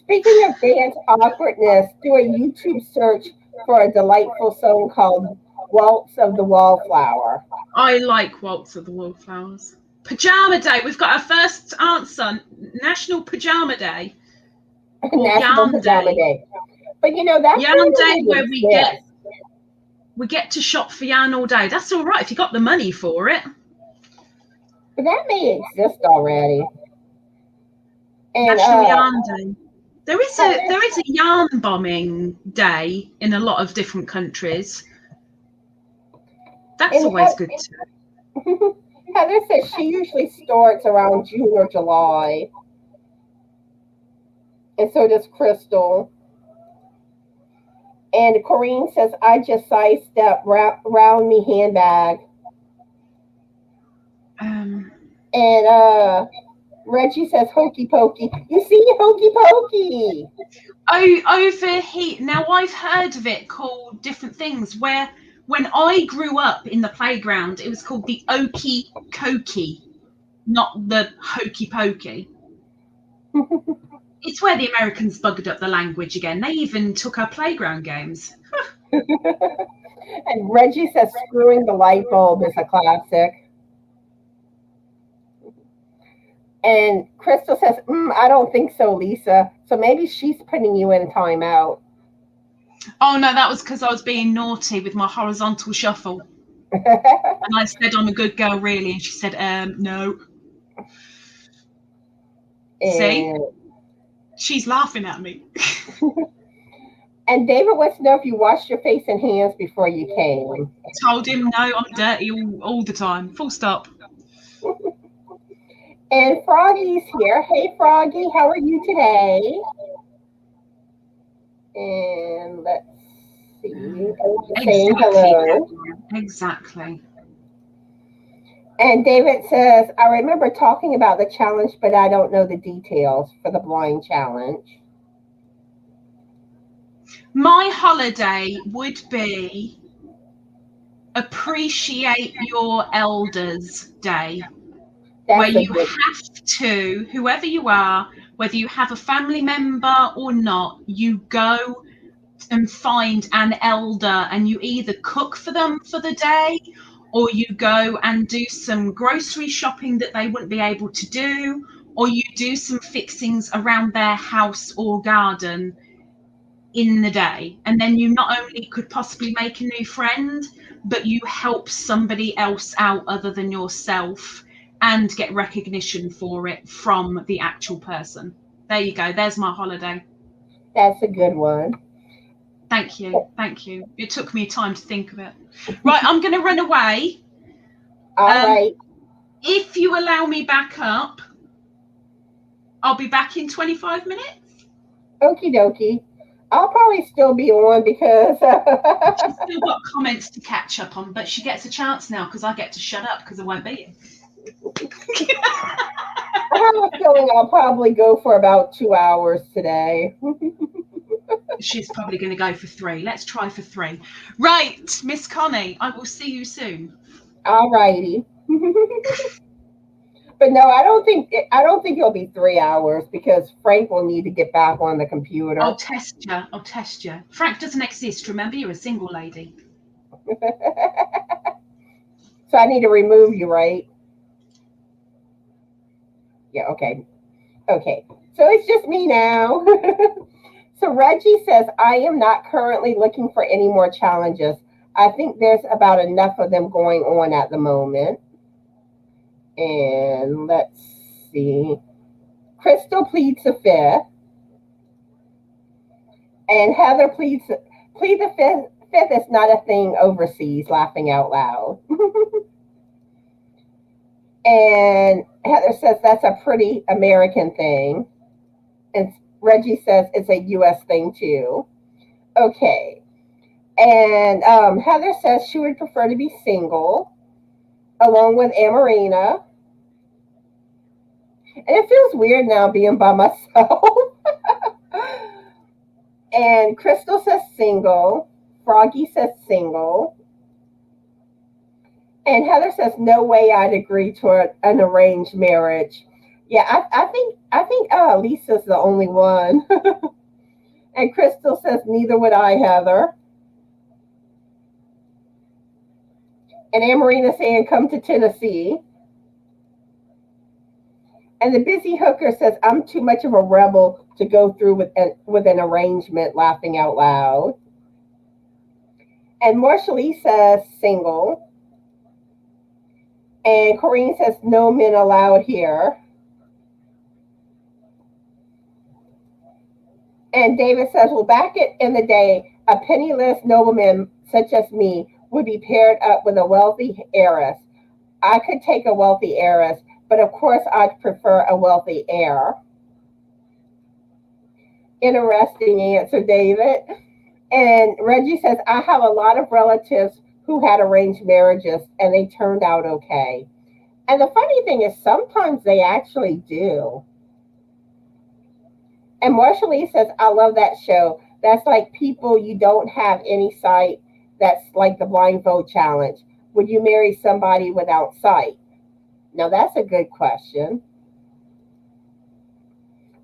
Speaking of dance awkwardness, do a YouTube search for a delightful song called Waltz of the Wallflower. I like Waltz of the Wallflowers. Pajama Day. We've got our first answer. National Pajama Day. National Pajama Day. But you know, that's Yarn Day where we get to shop for yarn all day. That's all right if you got the money for it. But that may exist already. And, National Yarn Day. There is a yarn bombing day in a lot of different countries. That's always good too. Heather says she usually starts around June or July. And so does Crystal. And Corrine says, I just sidestep round me handbag. And Reggie says, hokey pokey. You see, hokey pokey. Oh, overheat. Now, I've heard of it called different things, where when I grew up in the playground, it was called the okey cokey, not the hokey pokey. It's where the Americans buggered up the language again. They even took our playground games. And Reggie says, screwing the light bulb is a classic. And Crystal says, I don't think so, Lisa. So maybe she's putting you in a timeout. Oh, no, that was because I was being naughty with my horizontal shuffle. And I said, I'm a good girl, really. And she said, no. See? She's laughing at me. And David wants to know if you washed your face and hands before you came. I told him, no, I'm dirty all the time. Full stop. And Froggy's here. Hey, Froggy, how are you today? And let's see. Saying hello. Exactly. And David says, I remember talking about the challenge, but I don't know the details for the blind challenge. My holiday would be Appreciate Your Elders Day. Where you have to, whoever you are, whether you have a family member or not, you go and find an elder and you either cook for them for the day or you go and do some grocery shopping that they wouldn't be able to do, or you do some fixings around their house or garden in the day. And then you not only could possibly make a new friend, but you help somebody else out other than yourself and get recognition for it from the actual person. There you go. There's my holiday. That's a good one. Thank you. Thank you. It took me time to think of it. Right, I'm going to run away. All right. If you allow me back up, I'll be back in 25 minutes. Okie dokie. I'll probably still be on because she's still got comments to catch up on, but she gets a chance now because I get to shut up because I won't be here. I have a feeling I'll probably go for about 2 hours today. She's probably going to go for 3. Let's try for 3. Right, Miss Connie, I will see you soon. All righty. But no, I don't think it'll be 3 hours because Frank will need to get back on the computer. I'll test you. Frank doesn't exist. Remember, you're a single lady. So I need to remove you, right? Yeah, okay. Okay. So it's just me now. So Reggie says, I am not currently looking for any more challenges. I think there's about enough of them going on at the moment. And let's see. Crystal pleads the 5th. And Heather pleads the 5th. 5th is not a thing overseas, laughing out loud. And Heather says that's a pretty American thing. And Reggie says it's a U.S. thing too. Okay. And Heather says she would prefer to be single, along with Amarina. And it feels weird now being by myself. And Crystal says single. Froggy says single. And Heather says, no way I'd agree to an arranged marriage. Yeah, I think Lisa's the only one. And Crystal says neither would I, Heather. And Ann Marina saying come to Tennessee. And the busy hooker says I'm too much of a rebel to go through with an arrangement, laughing out loud. And Marshall says single. And Corrine says no men allowed here. And David says, well, back in the day, a penniless nobleman such as me would be paired up with a wealthy heiress. I could take a wealthy heiress, but of course I'd prefer a wealthy heir. Interesting answer, David. And Reggie says, I have a lot of relatives who had arranged marriages and they turned out okay. And the funny thing is, sometimes they actually do. And Marsha Lee says, I love that show. That's like people you don't have any sight. That's like the blindfold challenge. Would you marry somebody without sight? Now, that's a good question.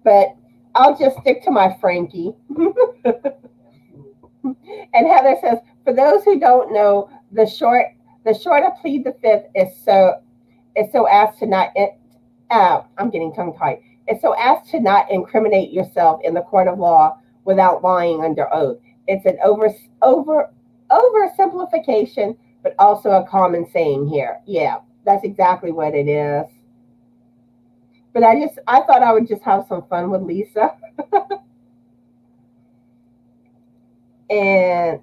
But I'll just stick to my Frankie. And Heather says, for those who don't know, the short of plead the fifth is so as to not. I'm getting tongue tied. It's so as to not incriminate yourself in the court of law without lying under oath. It's an oversimplification, but also a common saying here. Yeah, that's exactly what it is. But I thought I would just have some fun with Lisa. And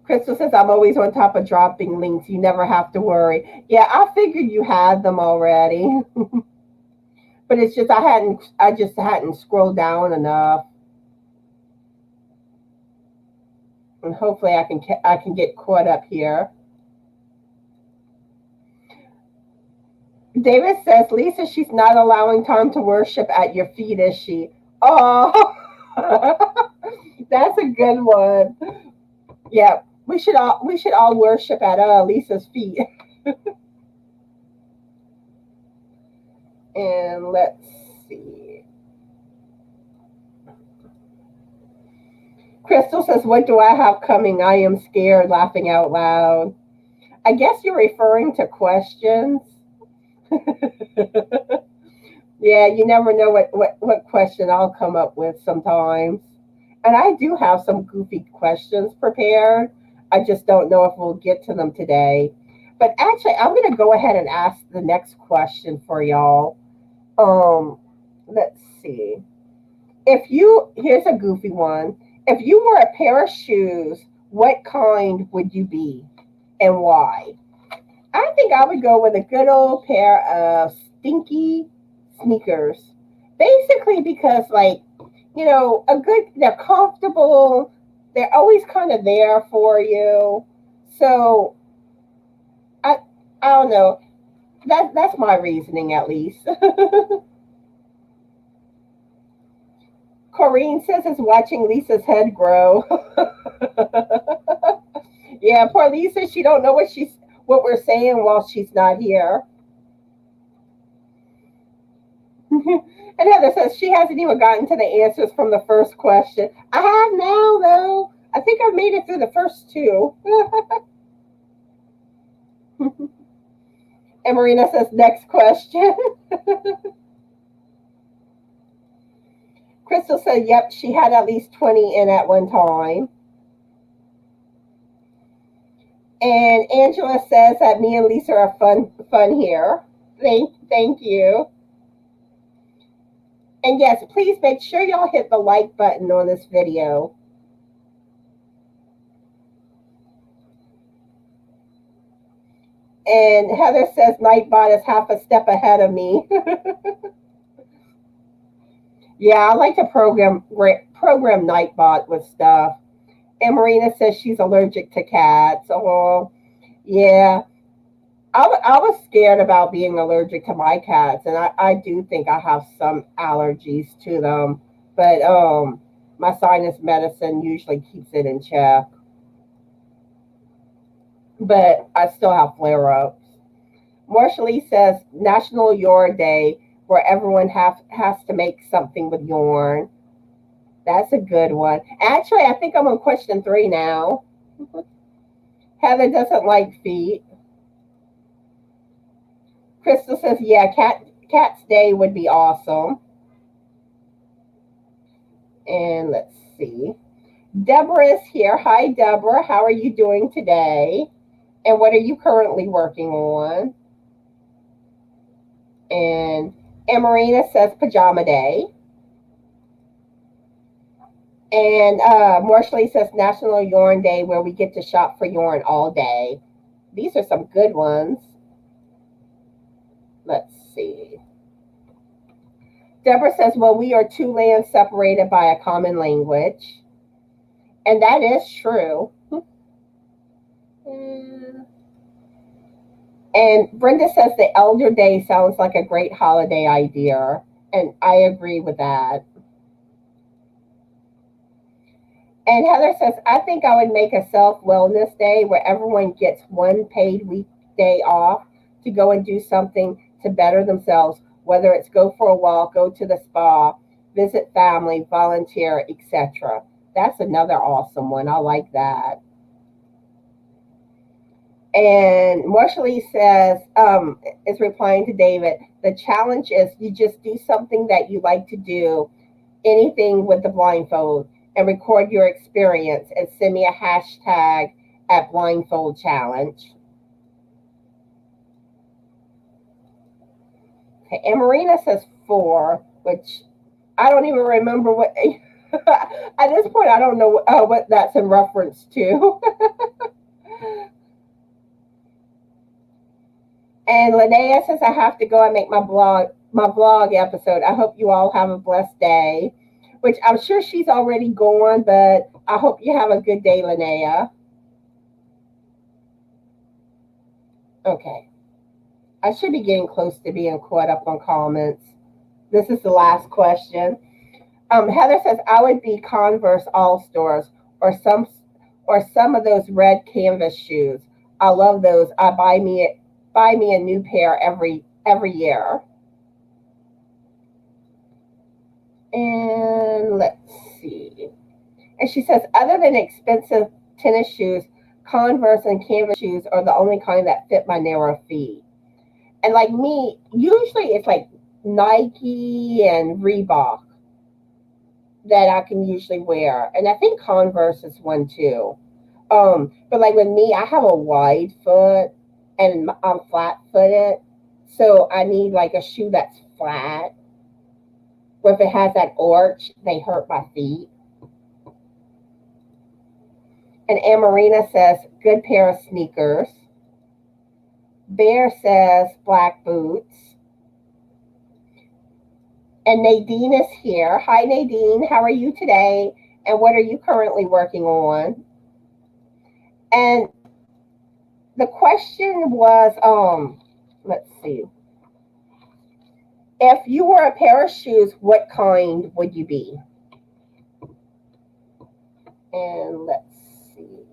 Crystal says, I'm always on top of dropping links. You never have to worry. Yeah, I figured you had them already. But it's just I just hadn't scrolled down enough. And hopefully I can get caught up here. David says, Lisa, she's not allowing time to worship at your feet, is she? Oh, that's a good one. Yeah, we should all worship at Lisa's feet. And let's see. Crystal says, what do I have coming? I am scared, laughing out loud. I guess you're referring to questions. Yeah, you never know what question I'll come up with sometimes. And I do have some goofy questions prepared. I just don't know if we'll get to them today. But actually, I'm going to go ahead and ask the next question for y'all. Let's see. Here's a goofy one. If you were a pair of shoes, what kind would you be and why? I think I would go with a good old pair of stinky sneakers. Basically because they're comfortable. They're always kind of there for you. So I don't know. That's my reasoning at least. Corrine says it's watching Lisa's head grow. Yeah, poor Lisa. She don't know what we're saying while she's not here. And Heather says she hasn't even gotten to the answers from the first question. I have now, though. I think I've made it through the first two. And Marina says, next question. Crystal said, yep, she had at least 20 in at one time. And Angela says that me and Lisa are fun here. Thank you. And yes, please make sure y'all hit the like button on this video. And Heather says Nightbot is half a step ahead of me. Yeah, I like to program Nightbot with stuff. And Marina says she's allergic to cats. Oh, yeah. I was scared about being allergic to my cats, and I do think I have some allergies to them. But my sinus medicine usually keeps it in check. But I still have flare-ups. Marsha Lee says, National Your Day, where everyone has to make something with yarn. That's a good one. Actually, I think I'm on question 3 now. Heather doesn't like feet. Crystal says, yeah, Cat's Day would be awesome. And let's see. Deborah is here. Hi, Deborah. How are you doing today? And what are you currently working on? And Marina says Pajama Day. And Marshley says National Yarn Day, where we get to shop for yarn all day. These are some good ones. Let's see. Deborah says, well, we are 2 lands separated by a common language. And that is true. And Brenda says the Elder Day sounds like a great holiday idea. And I agree with that. And Heather says, I think I would make a self-wellness day where everyone gets 1 paid weekday off to go and do something to better themselves, whether it's go for a walk, go to the spa, visit family, volunteer, etc. That's another awesome one. I like that. And Marshallee says, is replying to David, the challenge is you just do something that you like to do, anything with the blindfold, and record your experience and send me a hashtag at blindfold challenge. Okay, and Marina says 4, which I don't even remember what, at this point, I don't know what that's in reference to. And Linnea says, I have to go and make my vlog episode. I hope you all have a blessed day, which I'm sure she's already gone, but I hope you have a good day, Linnea. Okay. I should be getting close to being caught up on comments. This is the last question. Heather says, I would be Converse All-Stars or some of those red canvas shoes. I love those. I buy me a new pair every year. And let's see. And she says, other than expensive tennis shoes, Converse and canvas shoes are the only kind that fit my narrow feet. And like me, usually it's like Nike and Reebok that I can usually wear. And I think Converse is one too. But like with me, I have a wide foot and I'm flat-footed, so I need like a shoe that's flat. Or if it has that arch, they hurt my feet. And Amarina says, good pair of sneakers. Bear says, black boots. And Nadine is here. Hi, Nadine. How are you today? And what are you currently working on? And the question was, let's see. If you were a pair of shoes, what kind would you be? And let's see.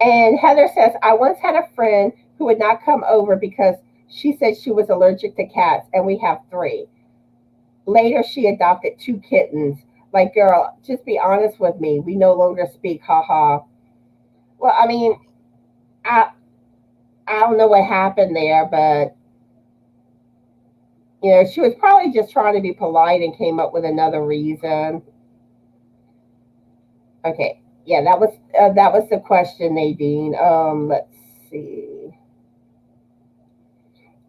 And Heather says, I once had a friend who would not come over because she said she was allergic to cats, and we have 3. Later, she adopted 2 kittens. Like, girl, just be honest with me. We no longer speak, haha. Well, I mean, I don't know what happened there, but, you know, she was probably just trying to be polite and came up with another reason. Okay, yeah, that was the question, Nadine. Let's see.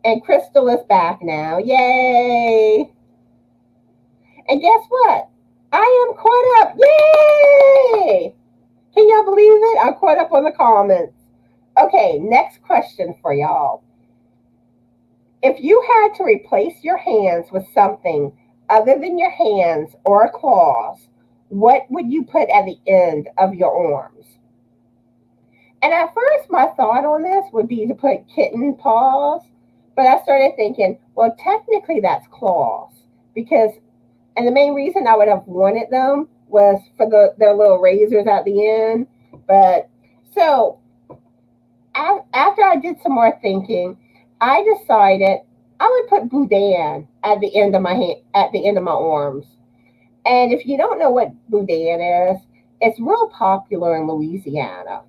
And Crystal is back now. Yay! And guess what? I am caught up. Yay! Can y'all believe it? I'm caught up on the comments. Okay, next question for y'all. If you had to replace your hands with something other than your hands or claws, what would you put at the end of your arms? And at first, my thought on this would be to put kitten paws, but I started thinking, well, technically that's claws, and the main reason I would have wanted them was for their little razors at the end. But so after I did some more thinking, I decided I would put boudin at the end of my hand, at the end of my arms. And if you don't know what boudin is, it's real popular in Louisiana.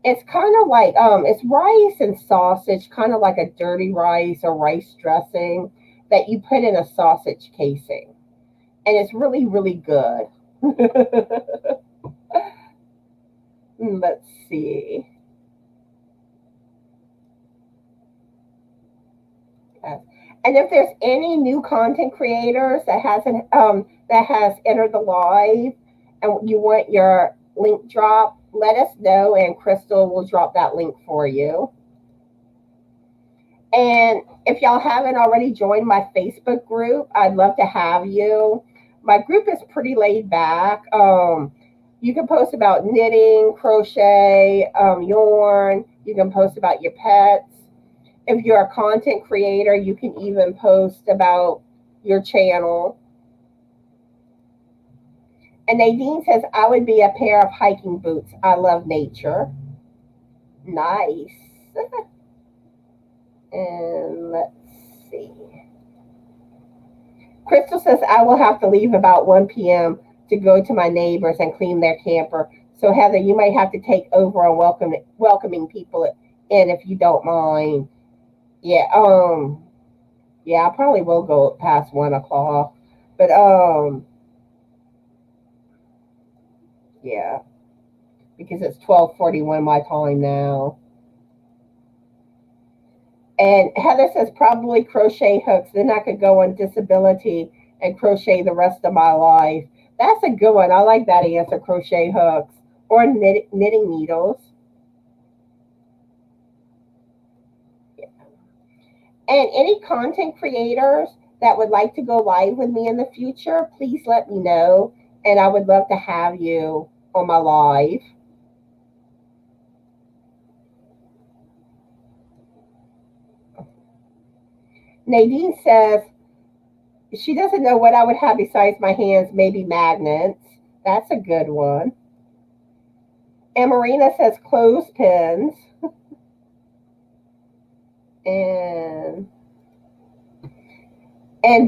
It's kind of like it's rice and sausage, kind of like a dirty rice or rice dressing that you put in a sausage casing, and it's really really good. Let's see. And if there's any new content creators that has entered the live and you want your link drop, let us know and Crystal will drop that link for you. And if y'all haven't already joined my Facebook group, I'd love to have you. My group is pretty laid back. You can post about knitting, crochet, yarn. You can post about your pets. If you're a content creator, you can even post about your channel. And Nadine says, I would be a pair of hiking boots. I love nature. Nice. And let's see. Crystal says, I will have to leave about 1 p.m. to go to my neighbors and clean their camper. So Heather, you might have to take over on welcoming people in if you don't mind. Yeah, I probably will go past 1 o'clock. But yeah, because it's 12:41 my time now. And Heather says probably crochet hooks. Then I could go on disability and crochet the rest of my life. That's a good one. I like that answer, crochet hooks or knitting needles. Yeah. And any content creators that would like to go live with me in the future, please let me know. And I would love to have you on my live. Nadine says she doesn't know what I would have besides my hands, maybe magnets. That's a good one. And Marina says clothespins. And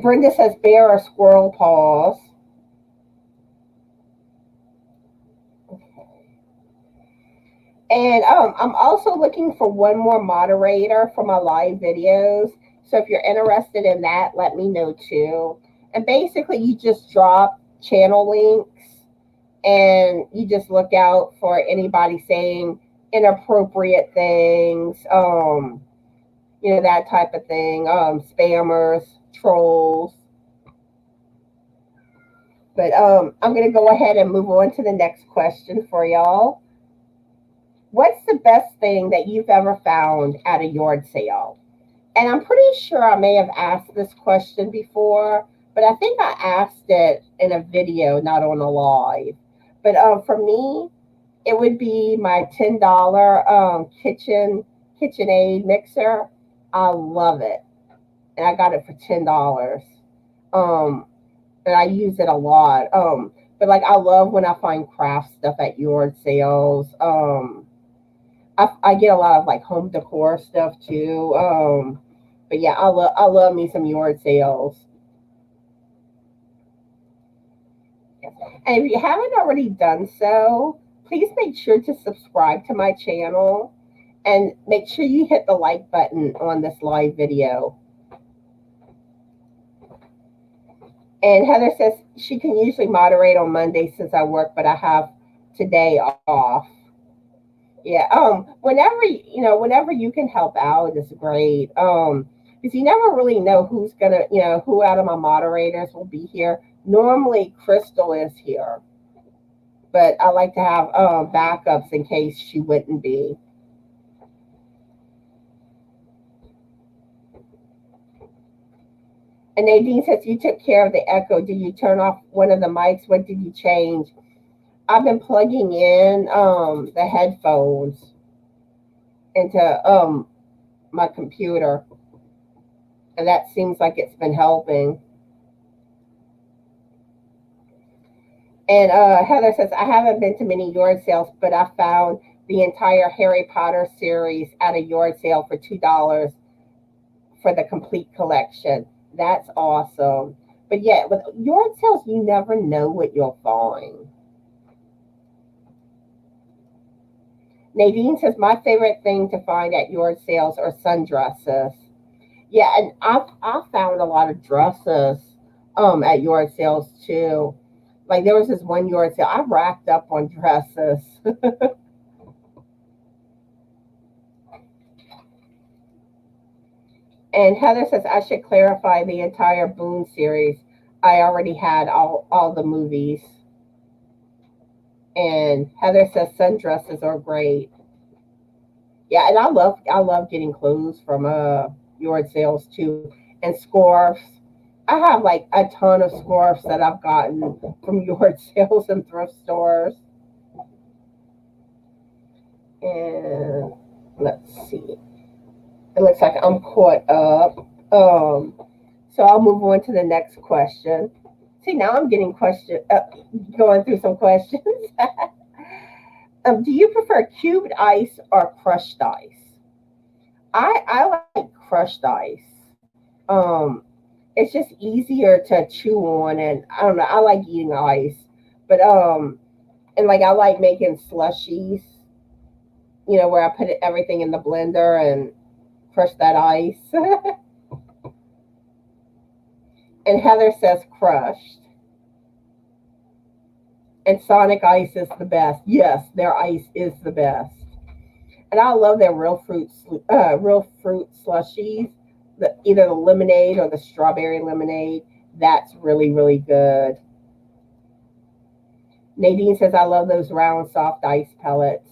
Brenda says bear or squirrel paws. And I'm also looking for one more moderator for my live videos. So if you're interested in that, let me know too. And basically, you just drop channel links and you just look out for anybody saying inappropriate things, that type of thing, spammers, trolls. But I'm going to go ahead and move on to the next question for y'all. What's the best thing that you've ever found at a yard sale? And I'm pretty sure I may have asked this question before, but I think I asked it in a video, not on a live. But for me, it would be my $10 KitchenAid mixer. I love it. And I got it for $10. And I use it a lot. But like I love when I find craft stuff at yard sales. I get a lot of like home decor stuff too. But yeah, I love me some yard sales. And if you haven't already done so, please make sure to subscribe to my channel and make sure you hit the like button on this live video. And Heather says she can usually moderate on Monday since I work, but I have today off. Yeah. Whenever you can help out is great. Because you never really know who's gonna, who out of my moderators will be here. Normally Crystal is here, but I like to have backups in case she wouldn't be. And Nadine says you took care of the echo. Did you turn off one of the mics? What did you change? I've been plugging in the headphones into my computer, and that seems like it's been helping. And Heather says, I haven't been to many yard sales, but I found the entire Harry Potter series at a yard sale for $2 for the complete collection. That's awesome. But yeah, with yard sales, you never know what you'll find. Nadine says, my favorite thing to find at yard sales are sundresses. Yeah, and I found a lot of dresses at yard sales too. Like there was this one yard sale, I racked up on dresses. And Heather says, I should clarify the entire Boone series. I already had all the movies. And Heather says sundresses are great. Yeah, and I love getting clothes from yard sales too. And scarves. I have like a ton of scarves that I've gotten from yard sales and thrift stores. And let's see. It looks like I'm caught up. So I'll move on to the next question. See, now I'm getting going through some questions. Do you prefer cubed ice or crushed ice? I like crushed ice. Um, it's just easier to chew on, and I don't know. I like eating ice, but and like I like making slushies. Where I put everything in the blender and crush that ice. And Heather says crushed. And Sonic Ice is the best. Yes, their ice is the best. And I love their real fruit slushies. Either the lemonade or the strawberry lemonade. That's really, really good. Nadine says, I love those round, soft ice pellets.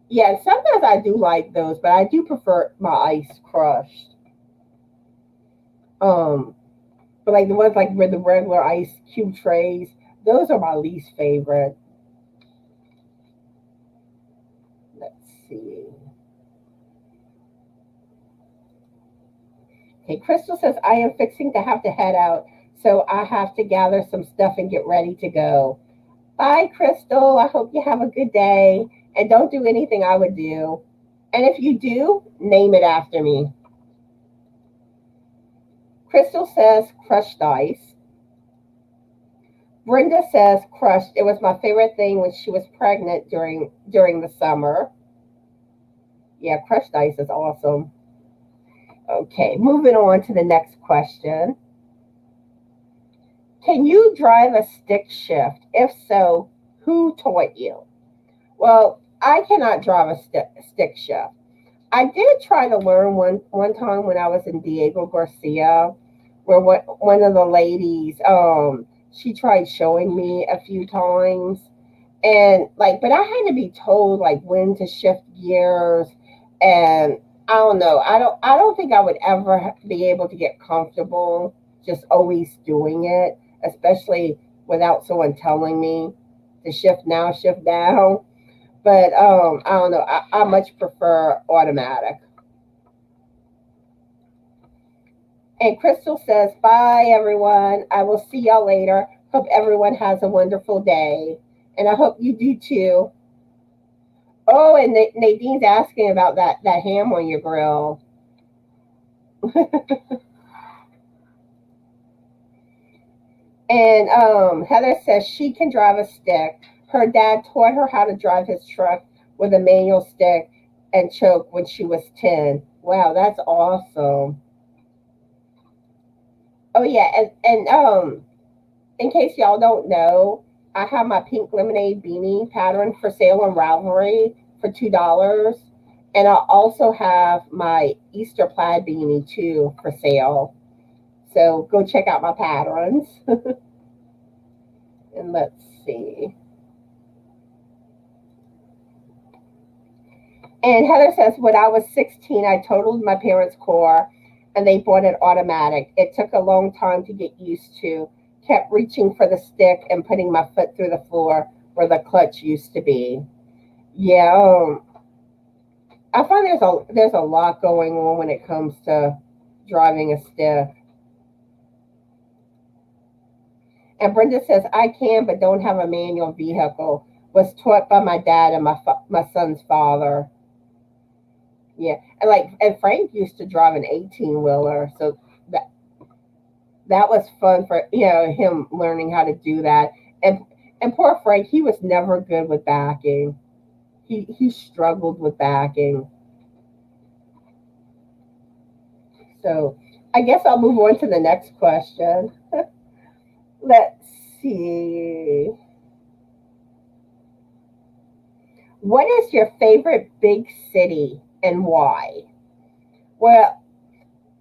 Yeah, sometimes I do like those, but I do prefer my ice crushed. But like the ones like with the regular ice cube trays, those are my least favorite. Let's see. Okay, Crystal says, I am fixing to have to head out, so I have to gather some stuff and get ready to go. Bye, Crystal. I hope you have a good day. And don't do anything I would do. And if you do, name it after me. Crystal says crushed ice. Brenda says crushed. It was my favorite thing when she was pregnant during the summer. Yeah, crushed ice is awesome. Okay, moving on to the next question. Can you drive a stick shift? If so, who taught you? Well, I cannot drive a stick shift. I did try to learn one time when I was in Diego Garcia, where one of the ladies, she tried showing me a few times, and but I had to be told like when to shift gears, and I don't know. I don't think I would ever be able to get comfortable just always doing it, especially without someone telling me to shift now, shift down. But I don't know. I much prefer automatic. And Crystal says, bye, everyone. I will see y'all later. Hope everyone has a wonderful day. And I hope you do too. Oh, and Nadine's asking about that ham on your grill. And Heather says she can drive a stick. Her dad taught her how to drive his truck with a manual stick and choke when she was 10. Wow, that's awesome. Oh yeah, and in case y'all don't know, I have my pink lemonade beanie pattern for sale on Ravelry for $2. And I also have my Easter plaid beanie too for sale. So go check out my patterns. And let's see. And Heather says, when I was 16, I totaled my parents' car and they bought an automatic. It took a long time to get used to. Kept reaching for the stick and putting my foot through the floor where the clutch used to be. Yeah, I find there's a lot going on when it comes to driving a stick. And Brenda says, I can, but don't have a manual vehicle. was taught by my dad and my son's father. Yeah, and Frank used to drive an 18-wheeler, so that that was fun for him learning how to do that. And and poor Frank, he was never good with backing. He struggled with backing. So I guess I'll move on to the next question. Let's see. What is your favorite big city and why? Well,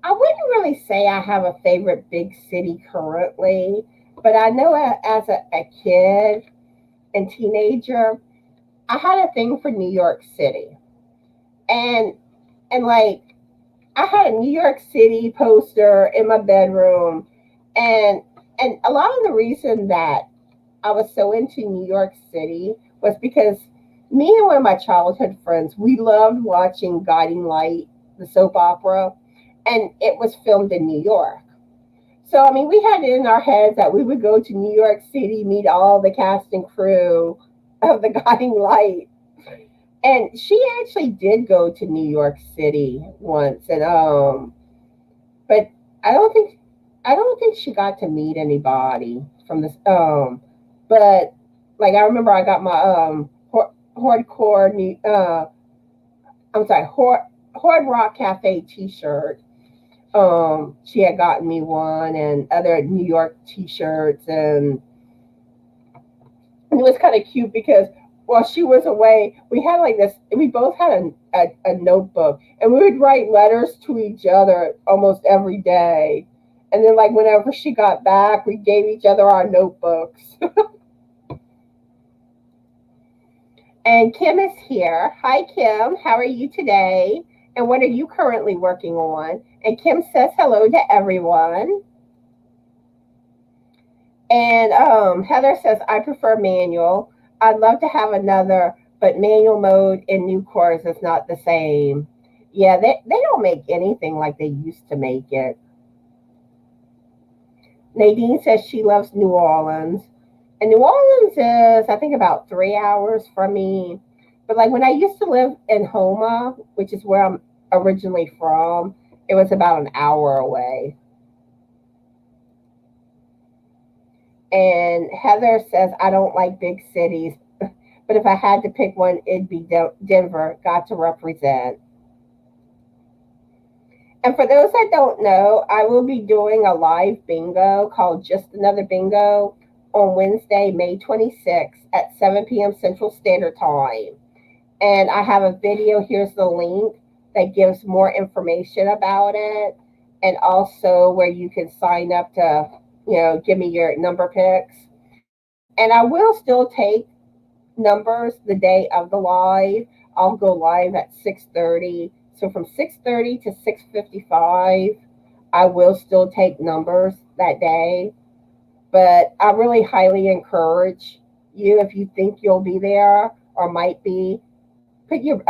I wouldn't really say I have a favorite big city currently, but I know as a kid and teenager, I had a thing for New York City. And and I had a New York City poster in my bedroom, and a lot of the reason that I was so into New York City was because me and one of my childhood friends, we loved watching Guiding Light, the soap opera, and it was filmed in New York. So I mean, we had it in our heads that we would go to New York City, meet all the cast and crew of the Guiding Light. And she actually did go to New York City once, and but I don't think I don't think she got to meet anybody from this. But like I remember, I got my hardcore new I'm sorry, Hard Rock Cafe T-shirt. She had gotten me one, and other New York T-shirts, and it was kind of cute because while she was away, we had like this. We both had a notebook, and we would write letters to each other almost every day. And then, like whenever she got back, we gave each other our notebooks. And Kim is here. Hi, Kim. How are you today? And what are you currently working on? And Kim says hello to everyone. And Heather says, I prefer manual. I'd love to have another, but manual mode in new cars is not the same. Yeah, they don't make anything like they used to make it. Nadine says she loves New Orleans. And New Orleans is, I think, about 3 hours from me. But like when I used to live in Homa, which is where I'm originally from, it was about an hour away. And Heather says, I don't like big cities, but if I had to pick one, it'd be Denver. Got to represent. And for those that don't know, I will be doing a live bingo called Just Another Bingo on Wednesday, May 26th at 7 p.m. Central Standard Time. And I have a video. Here's the link that gives more information about it, and also where you can sign up to, give me your number picks. And I will still take numbers the day of the live. I'll go live at 6:30. So from 6:30 to 6:55, I will still take numbers that day. But I really highly encourage you, if you think you'll be there or might be, put your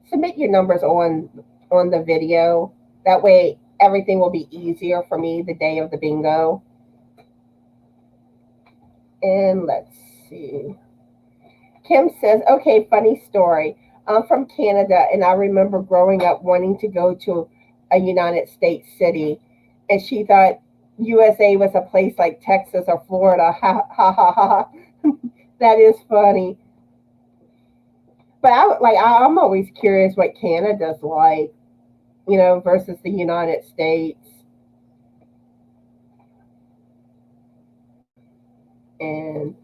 submit your numbers on the video. That way everything will be easier for me the day of the bingo. And let's see. Kim says, okay, funny story. I'm from Canada, and I remember growing up wanting to go to a United States city, and she thought USA was a place like Texas or Florida. Ha ha ha ha. That is funny. But I'm always curious what Canada's like, versus the United States. And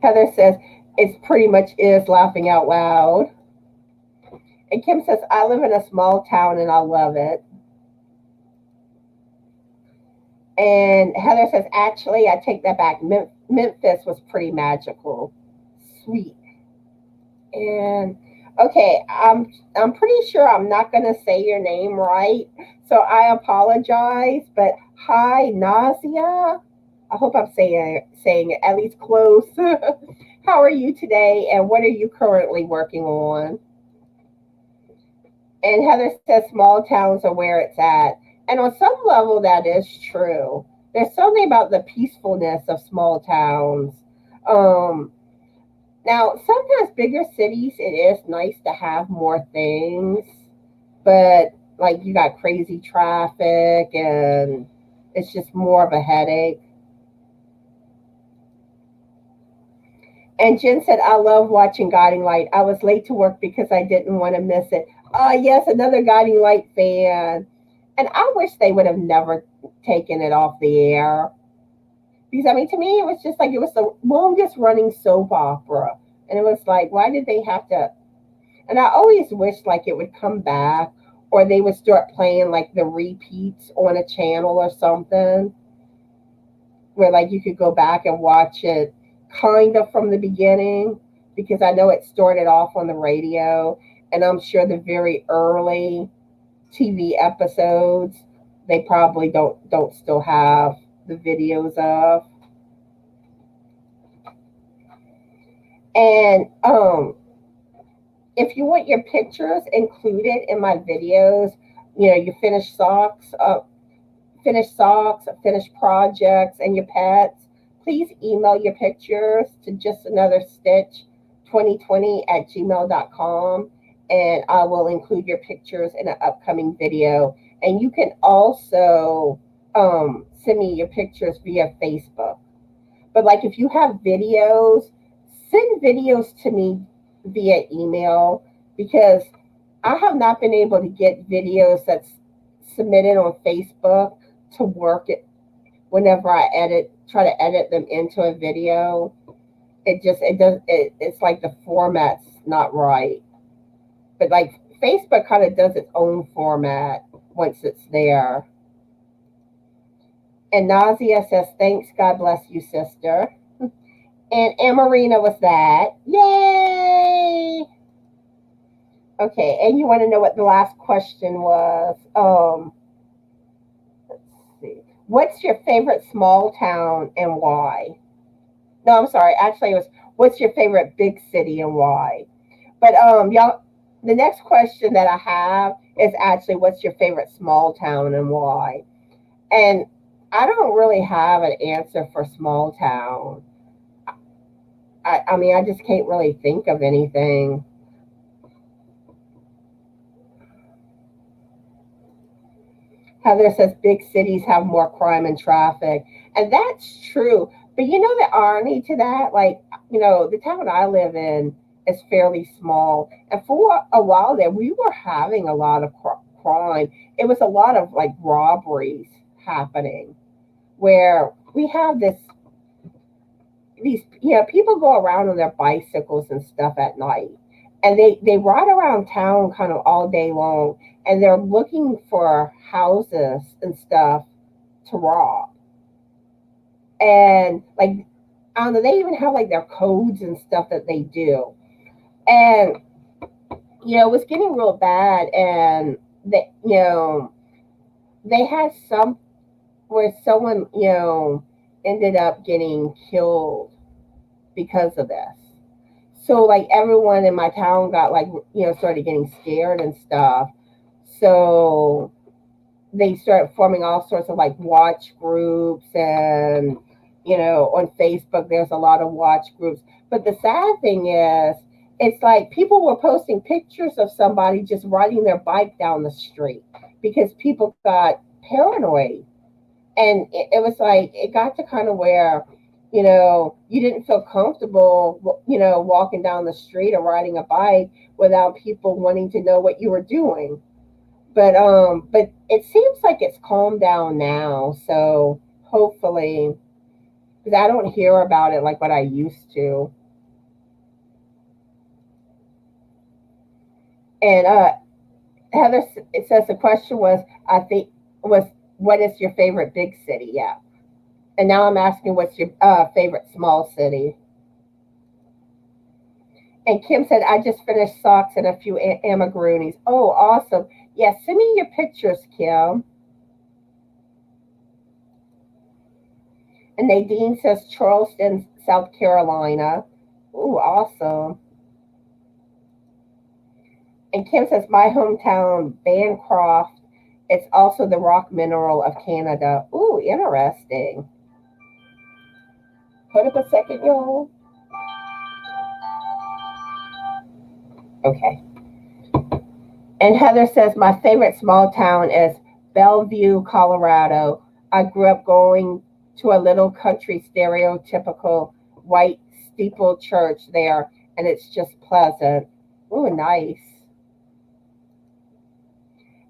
Heather says, it's pretty much is laughing out loud. And Kim says, I live in a small town and I love it. And Heather says, actually, I take that back. Memphis was pretty magical. Sweet. And okay, I'm pretty sure I'm not gonna say your name right. So I apologize, but hi, Nausea. I hope I'm saying it at least close. How are you today, and what are you currently working on? And Heather says small towns are where it's at. And on some level, that is true. There's something about the peacefulness of small towns. Um, Now, sometimes bigger cities, it is nice to have more things, but like you got crazy traffic and it's just more of a headache. And Jen said, I love watching Guiding Light. I was late to work because I didn't want to miss it. Oh, yes, another Guiding Light fan. And I wish they would have never taken it off the air. Because, I mean, to me, it was just like it was the longest running soap opera. And it was like, why did they have to? And I always wished like it would come back or they would start playing like the repeats on a channel or something where like you could go back and watch it kind of from the beginning, because I know it started off on the radio, and I'm sure the very early TV episodes they probably don't still have the videos of. And if you want your pictures included in my videos, you know, your finished socks, finished projects, and your pets, please email your pictures to justanotherstitch2020@gmail.com, and I will include your pictures in an upcoming video. And you can also send me your pictures via Facebook. But like if you have videos, send videos to me via email, because I have not been able to get videos that's submitted on Facebook to work it whenever I try to edit them into a video. It's like the format's not right. But like Facebook kind of does its own format once it's there. And Nausea says, thanks, God bless you, sister. And Amarina was that. Yay! Okay, and you want to know what the last question was? Let's see. What's your favorite small town and why? No, I'm sorry. Actually, it was what's your favorite big city and why? But y'all, the next question that I have is actually what's your favorite small town and why? And I don't really have an answer for small town. I mean, I just can't really think of anything. Heather says big cities have more crime and traffic. And that's true. But you know the irony to that? Like, you know, the town I live in is fairly small. And for a while there, we were having a lot of crime. It was a lot of like robberies happening where we have these, you know, people go around on their bicycles and stuff at night. And they ride around town kind of all day long, and they're looking for houses and stuff to rob. And like, I don't know, they even have like their codes and stuff that they do. And, you know, it was getting real bad. And they, you know, they had some where someone, you know, ended up getting killed because of this. So like everyone in my town got like, you know, started getting scared and stuff. So they started forming all sorts of like watch groups, and, you know, on Facebook there's a lot of watch groups. But the sad thing is, it's like people were posting pictures of somebody just riding their bike down the street because people got paranoid. And it was like, it got to kind of where, you know, you didn't feel comfortable, you know, walking down the street or riding a bike without people wanting to know what you were doing. But it seems like it's calmed down now. So hopefully, because I don't hear about it like what I used to. And Heather, it says the question was, I think, was what is your favorite big city? Yeah. And now I'm asking what's your favorite small city? And Kim said, I just finished socks and a few amagaroonies. Oh, awesome. Yeah, send me your pictures, Kim. And Nadine says Charleston, South Carolina. Ooh, awesome. And Kim says, my hometown, Bancroft. It's also the rock mineral of Canada. Ooh, interesting. Hold up a second, y'all. Okay. And Heather says, my favorite small town is Bellevue, Colorado. I grew up going to a little country stereotypical white steeple church there, and it's just pleasant. Ooh, nice.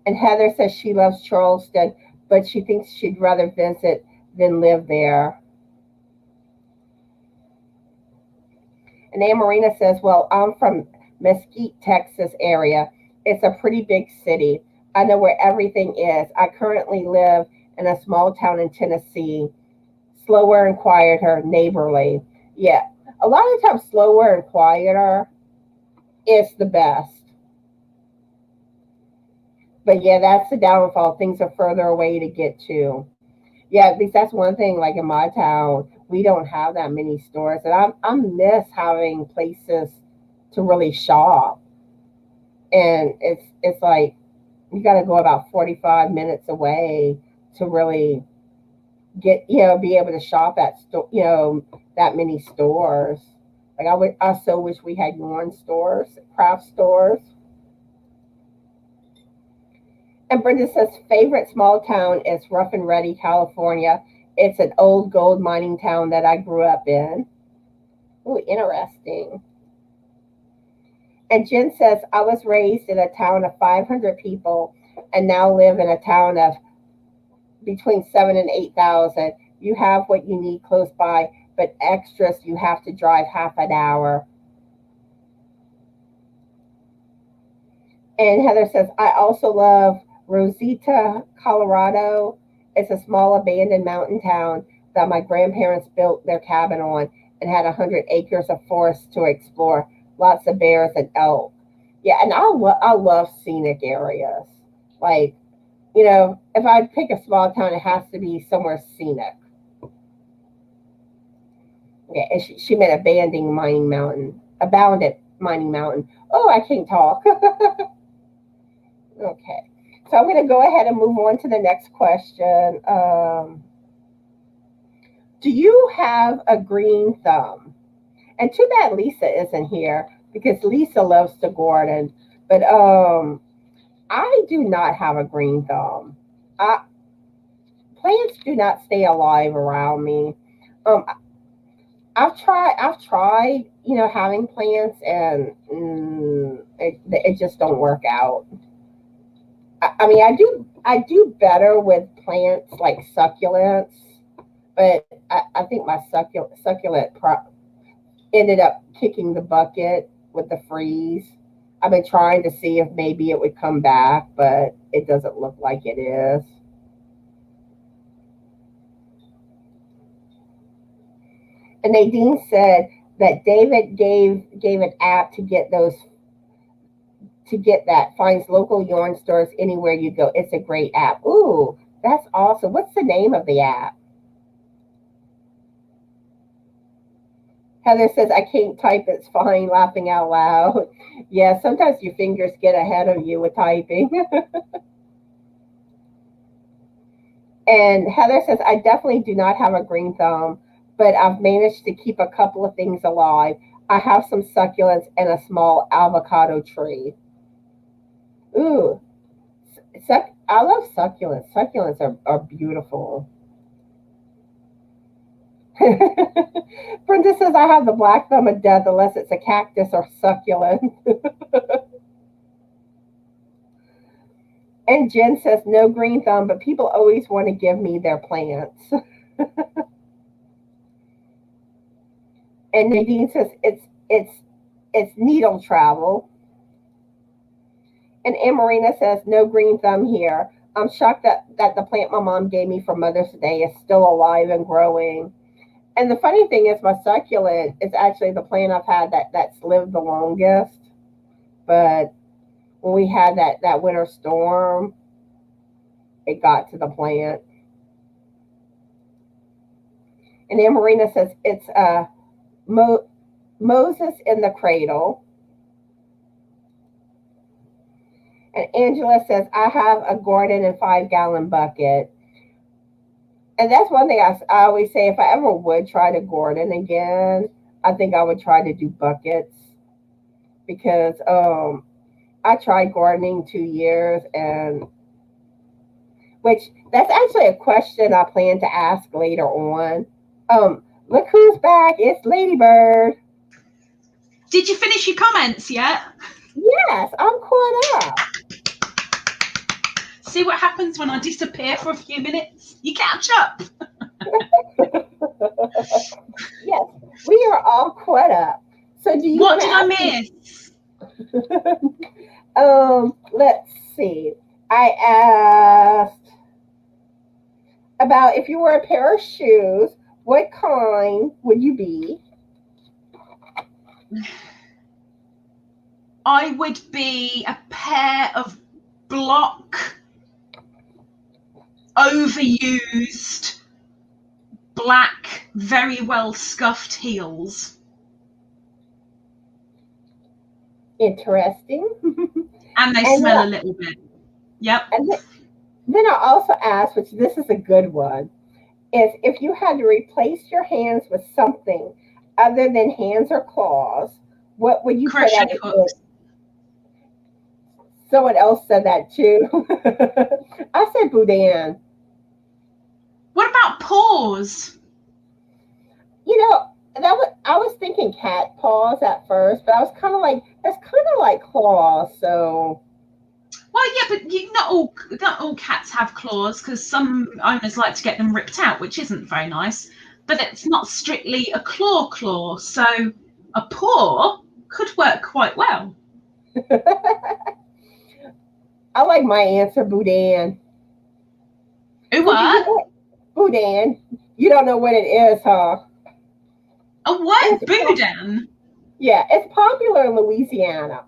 And Heather says she loves Charleston, but she thinks she'd rather visit than live there. And Ann Marina says, well, I'm from Mesquite, Texas area. It's a pretty big city. I know where everything is. I currently live in a small town in Tennessee. Slower and quieter, neighborly. Yeah, a lot of times slower and quieter is the best. But yeah, that's the downfall. Things are further away to get to. Yeah, because that's one thing. Like in my town, we don't have that many stores, and I miss having places to really shop. And it's like you got to go about 45 minutes away to really get be able to shop at that many stores. Like I so wish we had yarn stores, craft stores. And Brenda says favorite small town is Rough and Ready, California. It's an old gold mining town that I grew up in. Ooh, interesting. And Jen says I was raised in a town of 500 people and now live in a town of between 7 and 8,000. You have what you need close by, but extras you have to drive half an hour. And Heather says, I also love Rosita, Colorado. It's a small abandoned mountain town that my grandparents built their cabin on and had 100 acres of forest to explore. Lots of bears and elk. Yeah, and I love scenic areas. Like, if I pick a small town, it has to be somewhere scenic. Yeah, and she meant abandoned mining mountain. Abounded mining mountain. Oh, I can't talk. Okay. So I'm going to go ahead and move on to the next question. Do you have a green thumb? And too bad Lisa isn't here because Lisa loves to garden. But I do not have a green thumb. Plants do not stay alive around me. Um, I've tried, having plants, and it just don't work out. I mean, I do better with plants like succulents, but I think my succulent ended up kicking the bucket with the freeze. I've been trying to see if maybe it would come back, but it doesn't look like it is. And Nadine said that David gave an app to get that finds local yarn stores anywhere you go. It's a great app. Ooh, that's awesome. What's the name of the app? Heather says, I can't type. It's fine, laughing out loud. Yeah, sometimes your fingers get ahead of you with typing. And Heather says, I definitely do not have a green thumb, but I've managed to keep a couple of things alive. I have some succulents and a small avocado tree. Ooh, I love succulents. Succulents are beautiful. Brenda says, I have the black thumb of death unless it's a cactus or succulent. And Jen says, no green thumb, but people always want to give me their plants. And Nadine says, it's needle travel. And Ann Marina says, no green thumb here. I'm shocked that the plant my mom gave me for Mother's Day is still alive and growing. And the funny thing is, my succulent is actually the plant I've had that's lived the longest. But when we had that winter storm, it got to the plant. And Ann Marina says it's Moses in the cradle. And Angela says, I have a garden and 5-gallon bucket. And that's one thing I always say, if I ever would try to garden again, I think I would try to do buckets because I tried gardening 2 years, and which that's actually a question I plan to ask later on. Look who's back! It's Ladybird. Did you finish your comments yet? Yes, I'm caught up. See what happens when I disappear for a few minutes? You catch up. Yes, we are all caught up. So do you What did I miss? Let's see. I asked about if you were a pair of shoes, what kind would you be? I would be a pair of block, overused, black, very well scuffed heels. Interesting. And they smell a little bit. Yep. And then I also asked, which this is a good one, is if you had to replace your hands with something other than hands or claws, what would you Crochet put at hooks. Someone else said that too. I said boudin. What about paws? You know, I was thinking cat paws at first, but I was kind of like, that's kind of like claws, so. Well, yeah, but not all cats have claws, because some owners like to get them ripped out, which isn't very nice. But it's not strictly a claw, so a paw could work quite well. I like my answer, boudin. What? Boudin. You don't know what it is, huh? A what? Boudin? Yeah, it's popular in Louisiana.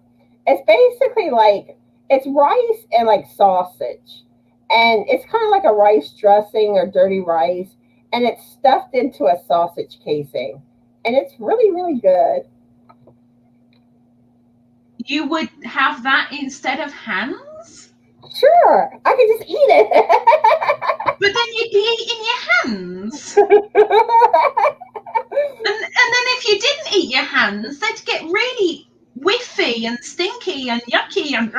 It's basically like, it's rice and like sausage. And it's kind of like a rice dressing or dirty rice. And it's stuffed into a sausage casing. And it's really, really good. You would have that instead of hands? Sure, I could just eat it. But then you'd be eating your hands. And then if you didn't eat your hands, they'd get really whiffy and stinky and yucky and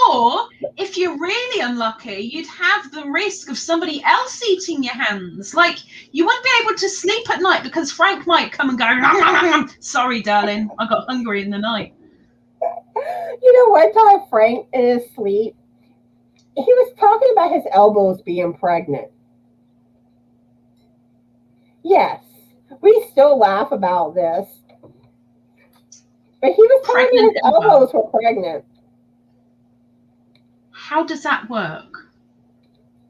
Or if you're really unlucky, you'd have the risk of somebody else eating your hands. Like, you wouldn't be able to sleep at night because Frank might come and go, nom, nom, nom. Sorry, darling, I got hungry in the night. You know, one time Frank in his sleep, he was talking about his elbows being pregnant. Yes, we still laugh about this. But he was telling me his elbows were pregnant. How does that work?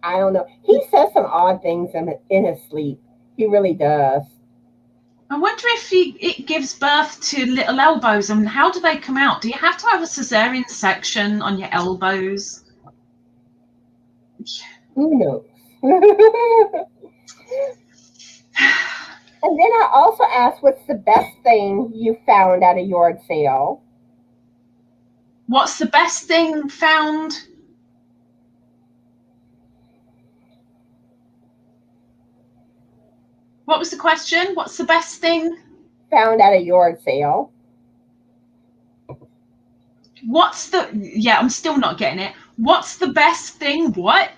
I don't know. He says some odd things in his sleep. He really does. I wonder if it gives birth to little elbows, and how do they come out? Do you have to have a cesarean section on your elbows? Who knows? And then I also asked, what's the best thing you found at a yard sale? What's the best thing found? What was the question? What's the best thing found at a yard sale? I'm still not getting it. What's the best thing? What?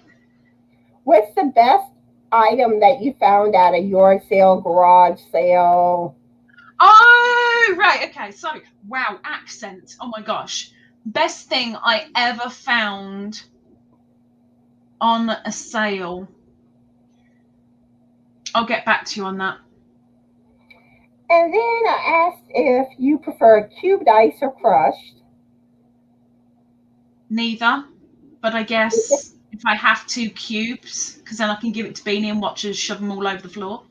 What's the best item that you found at a yard sale, garage sale? Oh, right. Okay. Sorry. Wow. Accent. Oh my gosh. Best thing I ever found on a sale. I'll get back to you on that. And then I asked if you prefer cubed ice or crushed. Neither, but I guess if I have 2 cubes, because then I can give it to Beanie and watch us shove them all over the floor.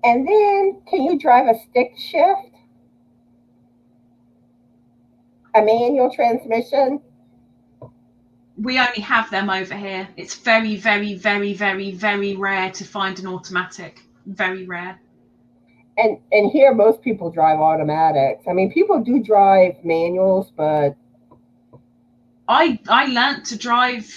And then, can you drive a stick shift? A manual transmission? We only have them over here. It's very, very, very, very, very rare to find an automatic. Very rare. And here, most people drive automatics. I mean, people do drive manuals, but I learnt to drive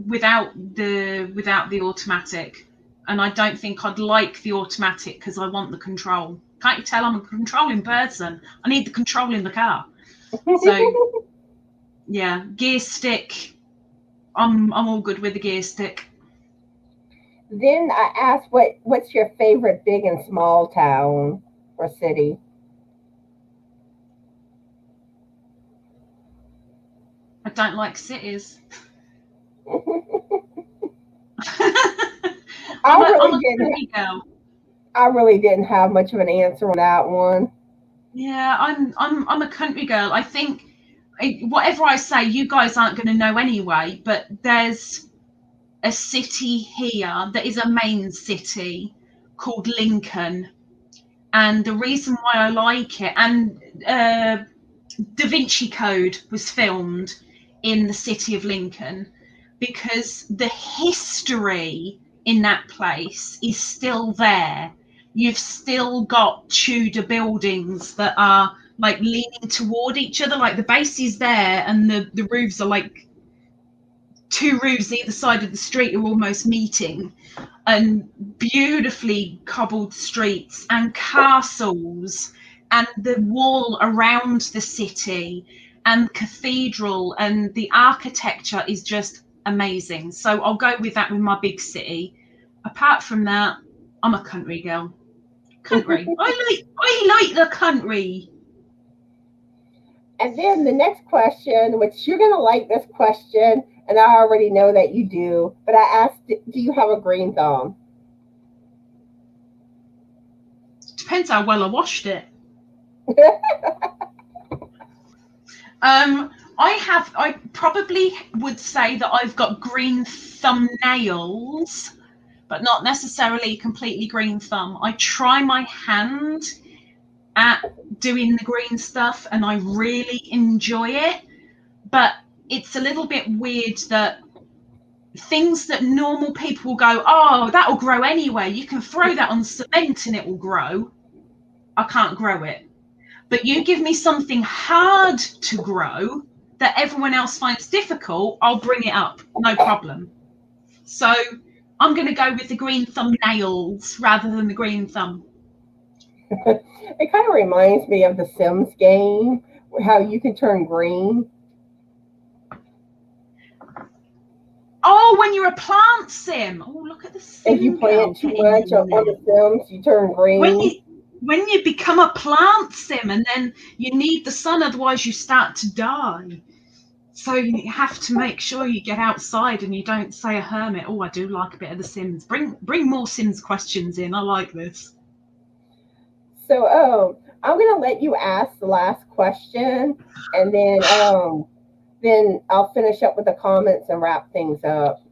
without the automatic. and I don't think I'd like the automatic because I want the control. Can't you tell I'm a controlling person? I need the control in the car. So yeah, gear stick. I'm all good with the gear stick. Then I asked, what's your favorite big and small town or city? I don't like cities. I'm a country girl. I really didn't have much of an answer on that one. Yeah, I'm a country girl. I think whatever I say, you guys aren't going to know anyway. But there's a city here that is a main city called Lincoln, and the reason why I like it, and Da Vinci Code was filmed in the city of Lincoln, because the history in that place is still there. You've still got Tudor buildings that are like leaning toward each other, like the base is there and the roofs are like two roofs either side of the street are almost meeting, and beautifully cobbled streets and castles and the wall around the city and cathedral, and the architecture is just amazing. So I'll go with that with my big city. Apart from that, I'm a country girl. Country. I like the country. And then the next question, which you're going to like this question, and I already know that you do, but I asked, do you have a green thumb? Depends how well I washed it. I probably would say that I've got green thumbnails, but not necessarily completely green thumb. I try my hand at doing the green stuff and I really enjoy it, but it's a little bit weird that things that normal people will go, oh, that'll grow anyway, you can throw that on cement and it will grow. I can't grow it. But you give me something hard to grow that everyone else finds difficult, I'll bring it up, no problem. So I'm going to go with the green thumbnails rather than the green thumb. It kind of reminds me of the Sims game, how you can turn green. Oh, when you're a plant sim. Oh, look at the sim. If you plant too much on the Sims, you turn green. When you become a plant sim and then you need the sun, otherwise you start to die. So you have to make sure you get outside and you don't say a hermit. Oh, I do like a bit of the Sims. Bring more Sims questions in. I like this. So I'm going to let you ask the last question, and then I'll finish up with the comments and wrap things up.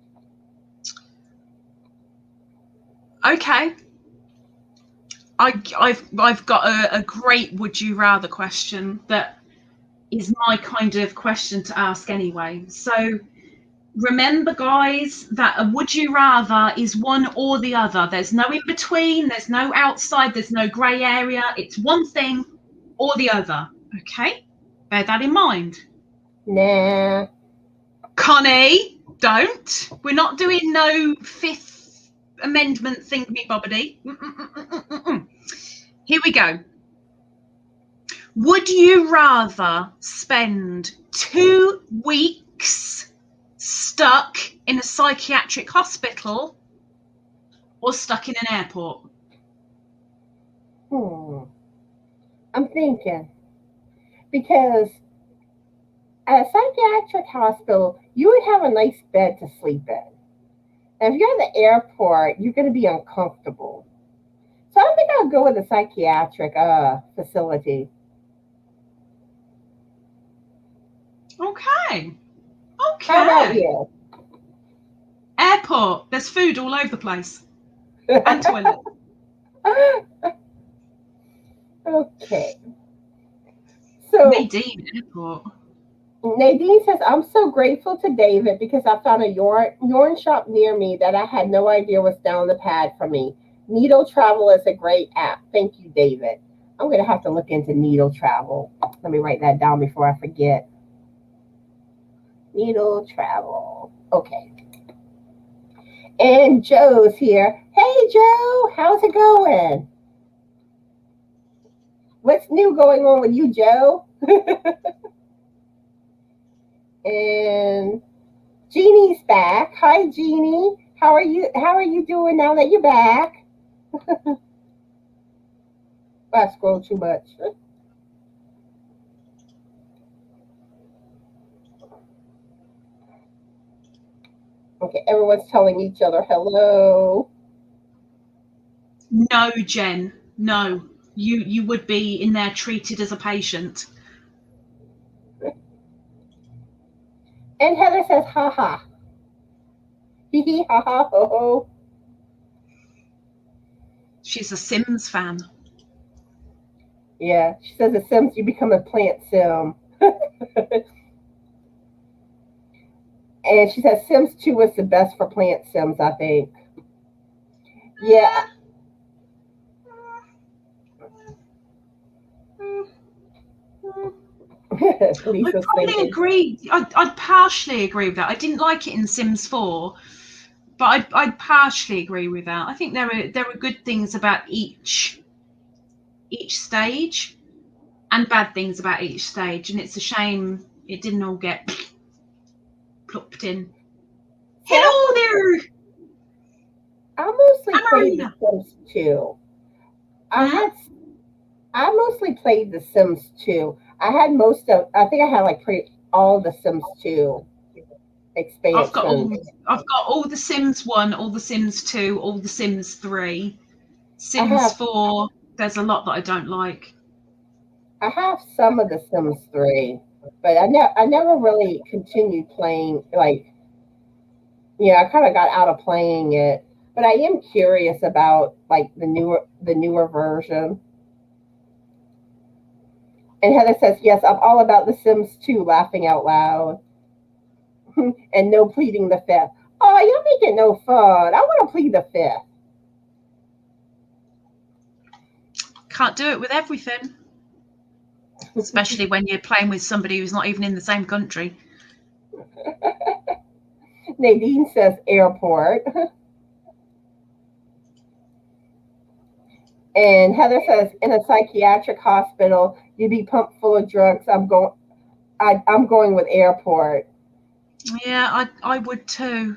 Okay. I've got a great would you rather question that is my kind of question to ask anyway. So remember, guys, that a would you rather is one or the other. There's no in between, there's no outside, there's no grey area. It's one thing or the other. Okay? Bear that in mind. Nah. Connie, don't. We're not doing no Fifth Amendment thingy-bobbity. Here we go. Would you rather spend 2 weeks stuck in a psychiatric hospital or stuck in an airport? I'm thinking, because at a psychiatric hospital, you would have a nice bed to sleep in. And if you're in the airport, you're going to be uncomfortable. So I think I'll go with a psychiatric facility. Okay. How about you? Airport. There's food all over the place. And toilet. Okay. So Nadine, airport. Nadine says, I'm so grateful to David because I found a yarn shop near me that I had no idea was down the pad for me. Needle Travel is a great app. Thank you, David. I'm going to have to look into Needle Travel. Let me write that down before I forget. Needle Travel. Okay. And Joe's here. Hey, Joe, how's it going? What's new going on with you, Joe? And Jeannie's back. Hi, Jeannie. How are you? How are you doing now that you're back? I scroll too much. Okay, everyone's telling each other hello. No, Jen. No. You would be in there treated as a patient. And Heather says, ha ha. Hee hee, ha ha, ho ho. She's a Sims fan. Yeah, she says, the Sims, you become a plant sim. And she says, Sims 2 was the best for plant sims, I think. Yeah. I probably agree. I'd partially agree with that. I didn't like it in Sims 4, but I'd partially agree with that. I think there are good things about each stage and bad things about each stage, and it's a shame it didn't all get plopped in. Hello there! I mostly played The Sims 2. I mostly played The Sims 2. I think I had like all the Sims 2 expansions. I've got all the Sims 1, all the Sims 2, all the Sims 3. Sims 4, there's a lot that I don't like. I have some of the Sims 3, but I never really continued playing, like, I kind of got out of playing it. But I am curious about like the newer version. And Heather says, yes, I'm all about The Sims 2, laughing out loud. And no pleading the fifth. Oh, you're making no fun. I want to plead the fifth. Can't do it with everything. Especially when you're playing with somebody who's not even in the same country. Nadine says airport. And Heather says, in a psychiatric hospital, you'd be pumped full of drugs. I'm going with airport. Yeah, I would too.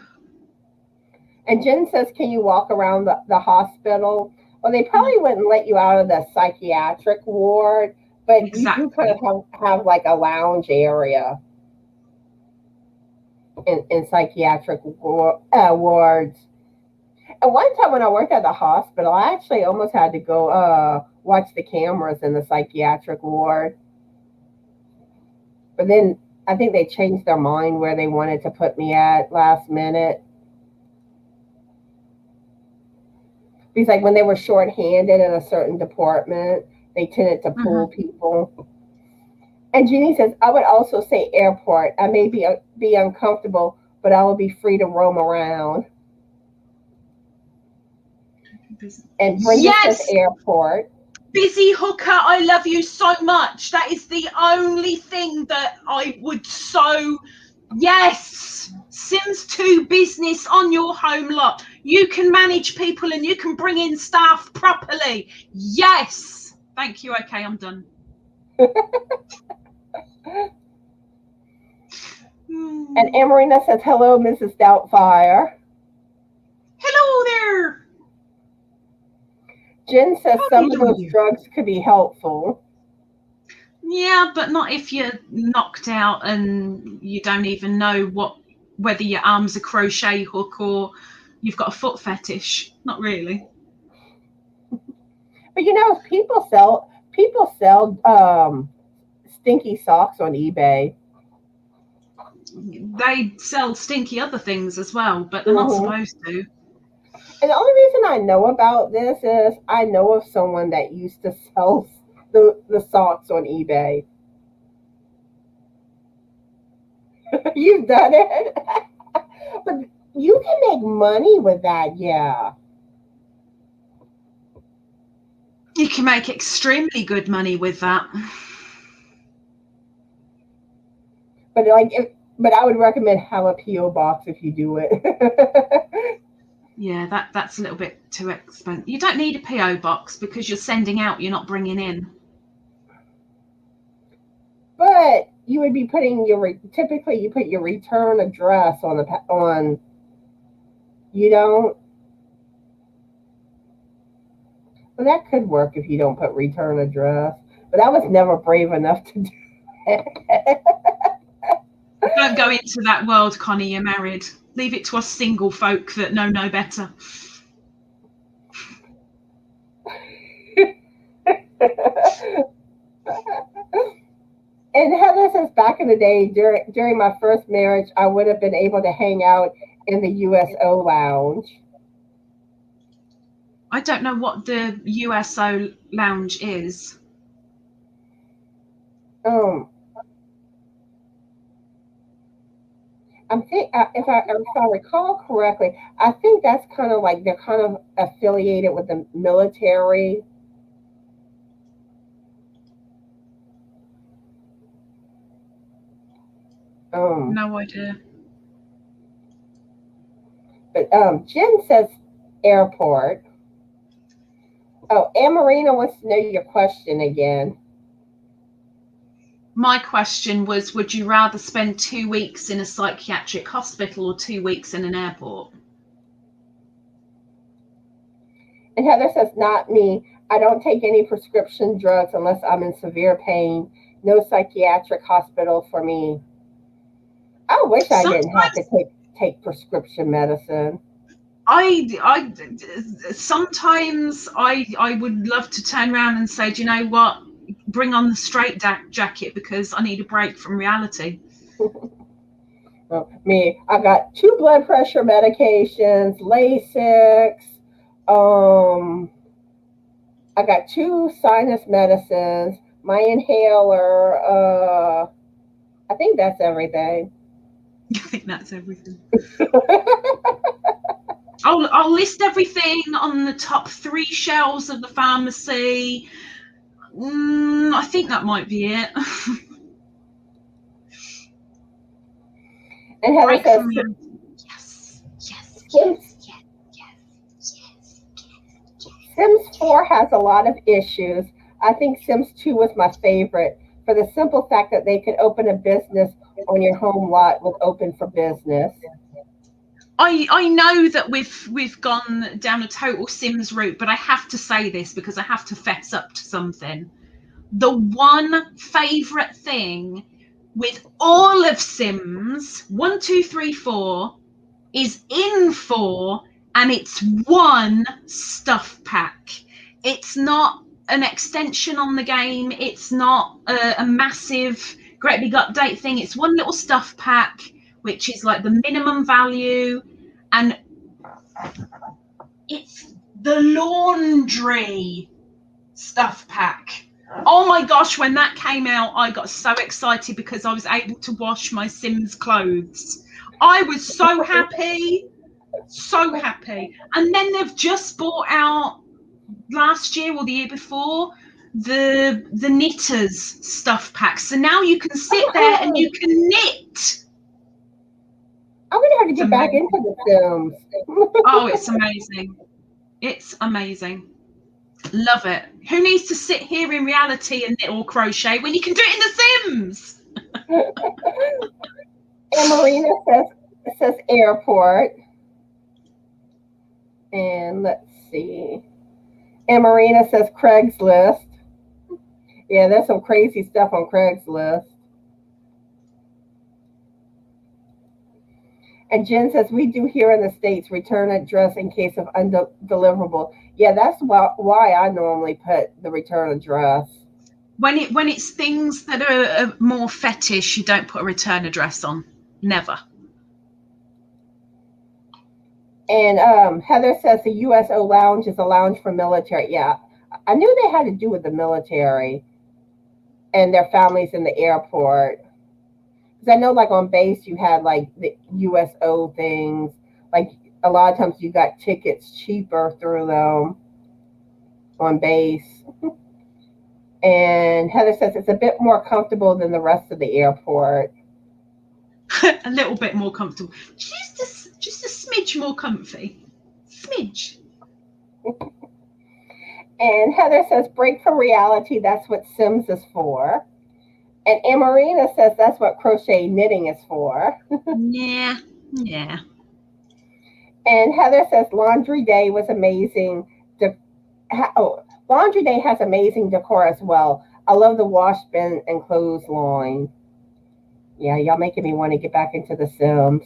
And Jen says, can you walk around the hospital? Well, they probably wouldn't let you out of the psychiatric ward, but exactly. You do kind of have like a lounge area in psychiatric wards. And one time when I worked at the hospital, I actually almost had to go watch the cameras in the psychiatric ward. But then I think they changed their mind where they wanted to put me at last minute. Because like when they were shorthanded in a certain department, they tended to pull people. And Jeannie says, I would also say airport. I may be uncomfortable, but I will be free to roam around. And Brenda says airport. Busy hooker, I love you so much. That is the only thing that I would yes. Sims 2 business on your home lot. You can manage people and you can bring in staff properly. Yes. Thank you. Okay, I'm done. And Amarina says, hello, Mrs. Doubtfire. Hello there. Jen says some of those drugs could be helpful. Yeah, but not if you're knocked out and you don't even know whether your arm's a crochet hook or you've got a foot fetish. Not really. But people sell stinky socks on eBay. They sell stinky other things as well, but they're not supposed to. And the only reason I know about this is I know of someone that used to sell the socks on eBay. You've done it? But you can make money with that, yeah. You can make extremely good money with that. But I would recommend have a P.O. box if you do it. Yeah, that's a little bit too expensive. You don't need a PO box because you're sending out, you're not bringing in. But you would be putting typically you put your return address on. You don't. Well, that could work if you don't put return address. But I was never brave enough to do it. Don't go into that world, Connie. You're married. Leave it to us single folk that know no better. And Heather says, back in the day, during my first marriage, I would have been able to hang out in the USO lounge. I don't know what the USO lounge is. If I recall correctly, I think that's kind of like they're kind of affiliated with the military. No idea. But Jen says airport. Oh, Ann Marina wants to know your question again. My question was, would you rather spend 2 weeks in a psychiatric hospital or 2 weeks in an airport? And Heather says, not me. I don't take any prescription drugs unless I'm in severe pain. No psychiatric hospital for me. I wish I didn't have to take prescription medicine. I sometimes I would love to turn around and say, do you know what? Bring on the straight jacket because I need a break from reality. Me, I got 2 blood pressure medications, Lasix. I got 2 sinus medicines, my inhaler. I think that's everything. I think that's everything. I'll list everything on the top 3 shelves of the pharmacy. I think that might be it. And Heather says, Sims 4 has a lot of issues. I think Sims 2 was my favorite for the simple fact that they could open a business on your home lot with Open for Business. I know that we've gone down a total Sims route, but I have to say this because I have to fess up to something. The one favourite thing with all of Sims 1, 2, 3, 4 is in 4, and it's one stuff pack. It's not an extension on the game. It's not a massive great big update thing. It's one little stuff pack, which is like the minimum value, and it's the laundry stuff pack. Oh my gosh, when that came out, I got so excited because I was able to wash my Sims clothes. I was so happy, so happy. And then they've just brought out last year or the year before the knitters stuff pack. So now you can sit there and you can knit. I'm gonna have to get back into the Sims. Oh, it's amazing. It's amazing. Love it. Who needs to sit here in reality and knit or crochet when you can do it in the Sims? And Marina says airport. And let's see. And Marina says Craigslist. Yeah, there's some crazy stuff on Craigslist. And Jen says, we do here in the States return address in case of undeliverable. Yeah, that's why I normally put the return address. When it's things that are more fetish, you don't put a return address on. Never. And Heather says the USO lounge is a lounge for military. Yeah, I knew they had to do with the military and their families in the airport. Because I know, like, on base, you had, like, the USO things. Like, a lot of times you got tickets cheaper through them on base. And Heather says it's a bit more comfortable than the rest of the airport. A little bit more comfortable. Just a smidge more comfy. image. And Heather says, break from reality. That's what Sims is for. And Amarina says that's what crochet knitting is for. Yeah. And Heather says laundry day was amazing. Laundry day has amazing decor as well. I love the wash bin and clothesline. Yeah, y'all making me want to get back into The Sims.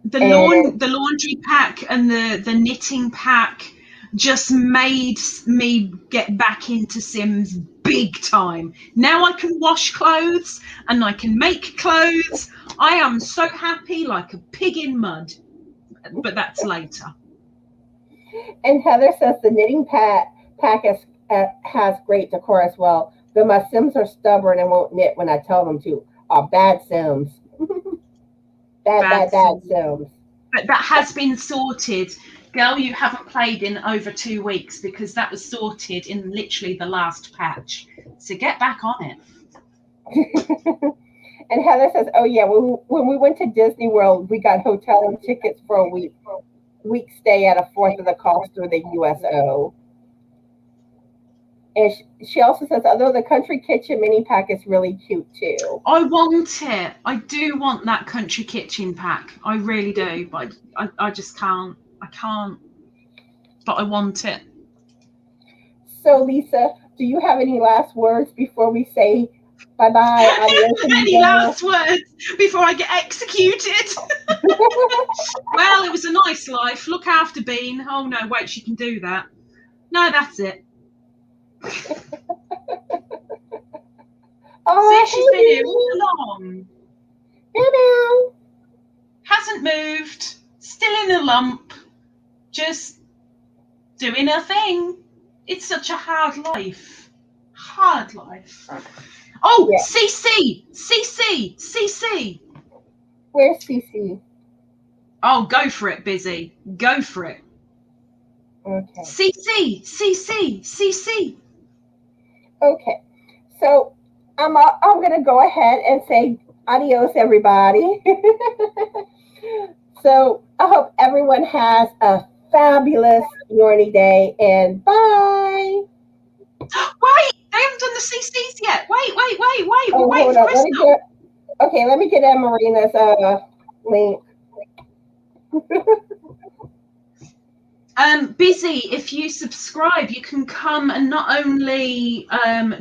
The laundry pack and the knitting pack just made me get back into Sims big time. Now I can wash clothes and I can make clothes. I am so happy, like a pig in mud. But that's later. And Heather says the knitting pack has great decor as well. Though my Sims are stubborn and won't knit when I tell them to. Bad Sims. bad Sims. But that has been sorted. Girl, you haven't played in over 2 weeks because that was sorted in literally the last patch. So get back on it. And Heather says, oh yeah, when we went to Disney World, we got hotel and tickets for a week stay at a fourth of the cost through the USO. And she also says, although the country kitchen mini pack is really cute too. I want it. I do want that country kitchen pack. I really do, but I just can't. I can't. But I want it. So Lisa, do you have any last words before we say bye-bye? Any last words before I get executed? Well, it was a nice life. Look after Bean. Oh no, wait, she can do that. No, that's it. See, she's been here all along. Hello. Hasn't moved. Still in a lump. Just doing her thing. It's such a hard life. Hard life. Oh, yeah. CC. Where's CC? Oh, go for it, Busy. Go for it. Okay. CC. Okay. So I'm going to go ahead and say adios, everybody. So I hope everyone has a fabulous Yorny day, and bye. Wait, they haven't done the CCs yet. Wait. Oh, We're waiting for Crystal. Let me get Marina's link. Busy, if you subscribe, you can come and not only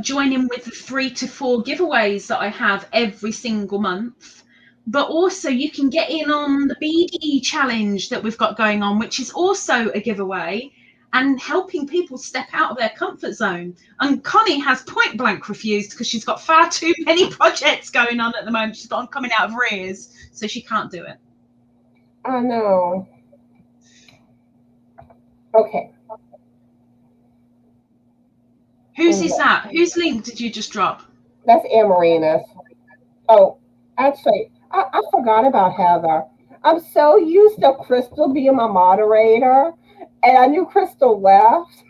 join in with the 3 to 4 giveaways that I have every single month, but also you can get in on the BD challenge that we've got going on, which is also a giveaway and helping people step out of their comfort zone. And Connie has point blank refused because she's got far too many projects going on at the moment. She's got them coming out of her ears, so she can't do it. I know. Okay. Whose is that? Whose link did you just drop? That's Amarina's. Oh, actually, I forgot about Heather. I'm so used to Crystal being my moderator, and I knew Crystal left.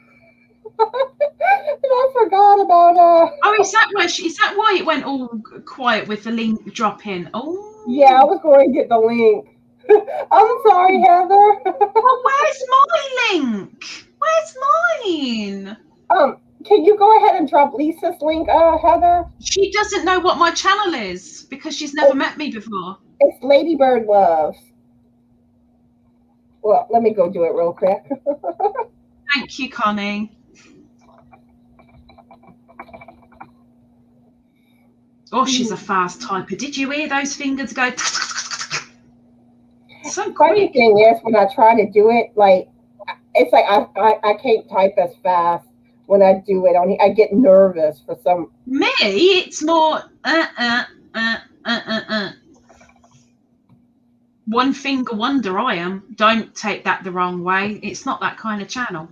And I forgot about her. Oh, is that why it went all quiet with the link dropping? Oh. Yeah, I was going to get the link. I'm sorry, Heather. Well, where's my link? Where's mine? Can you go ahead and drop Lisa's link, Heather? She doesn't know what my channel is because she's never met me before. It's Ladybird Loves. Well, let me go do it real quick. Thank you, Connie. Oh, she's a fast typer. Did you hear those fingers go? So funny thing is, when I try to do it, like it's like I can't type as fast when I do it. I get nervous for some. Me, it's more one finger wonder. I am. Don't take that the wrong way. It's not that kind of channel.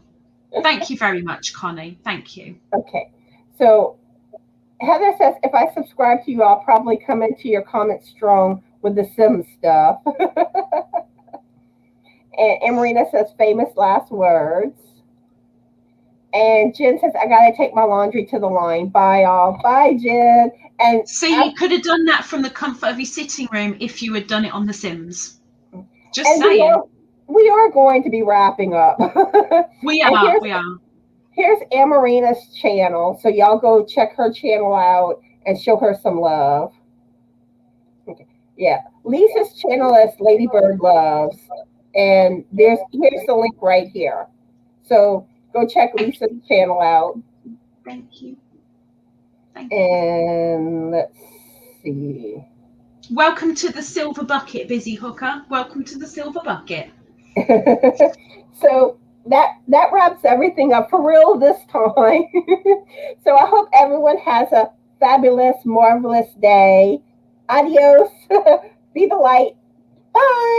Thank you very much, Connie. Thank you. Okay, so Heather says if I subscribe to you, I'll probably come into your comments strong with the Sims stuff. And Marina says famous last words. And Jen says, I gotta take my laundry to the line. Bye all. Bye, Jen. And so you could have done that from the comfort of your sitting room if you had done it on The Sims. Just saying. we are going to be wrapping up. We And are. We are. here's Amarina's channel. So y'all go check her channel out and show her some love. Okay. Yeah. Lisa's channel is Ladybird Loves. And here's the link right here. So go check Lisa's channel out. Thank you. And let's see. Welcome to the Silver Bucket, Busy Hooker. Welcome to the Silver Bucket. So that wraps everything up for real this time. So I hope everyone has a fabulous, marvelous day. Adios. Be the light. Bye.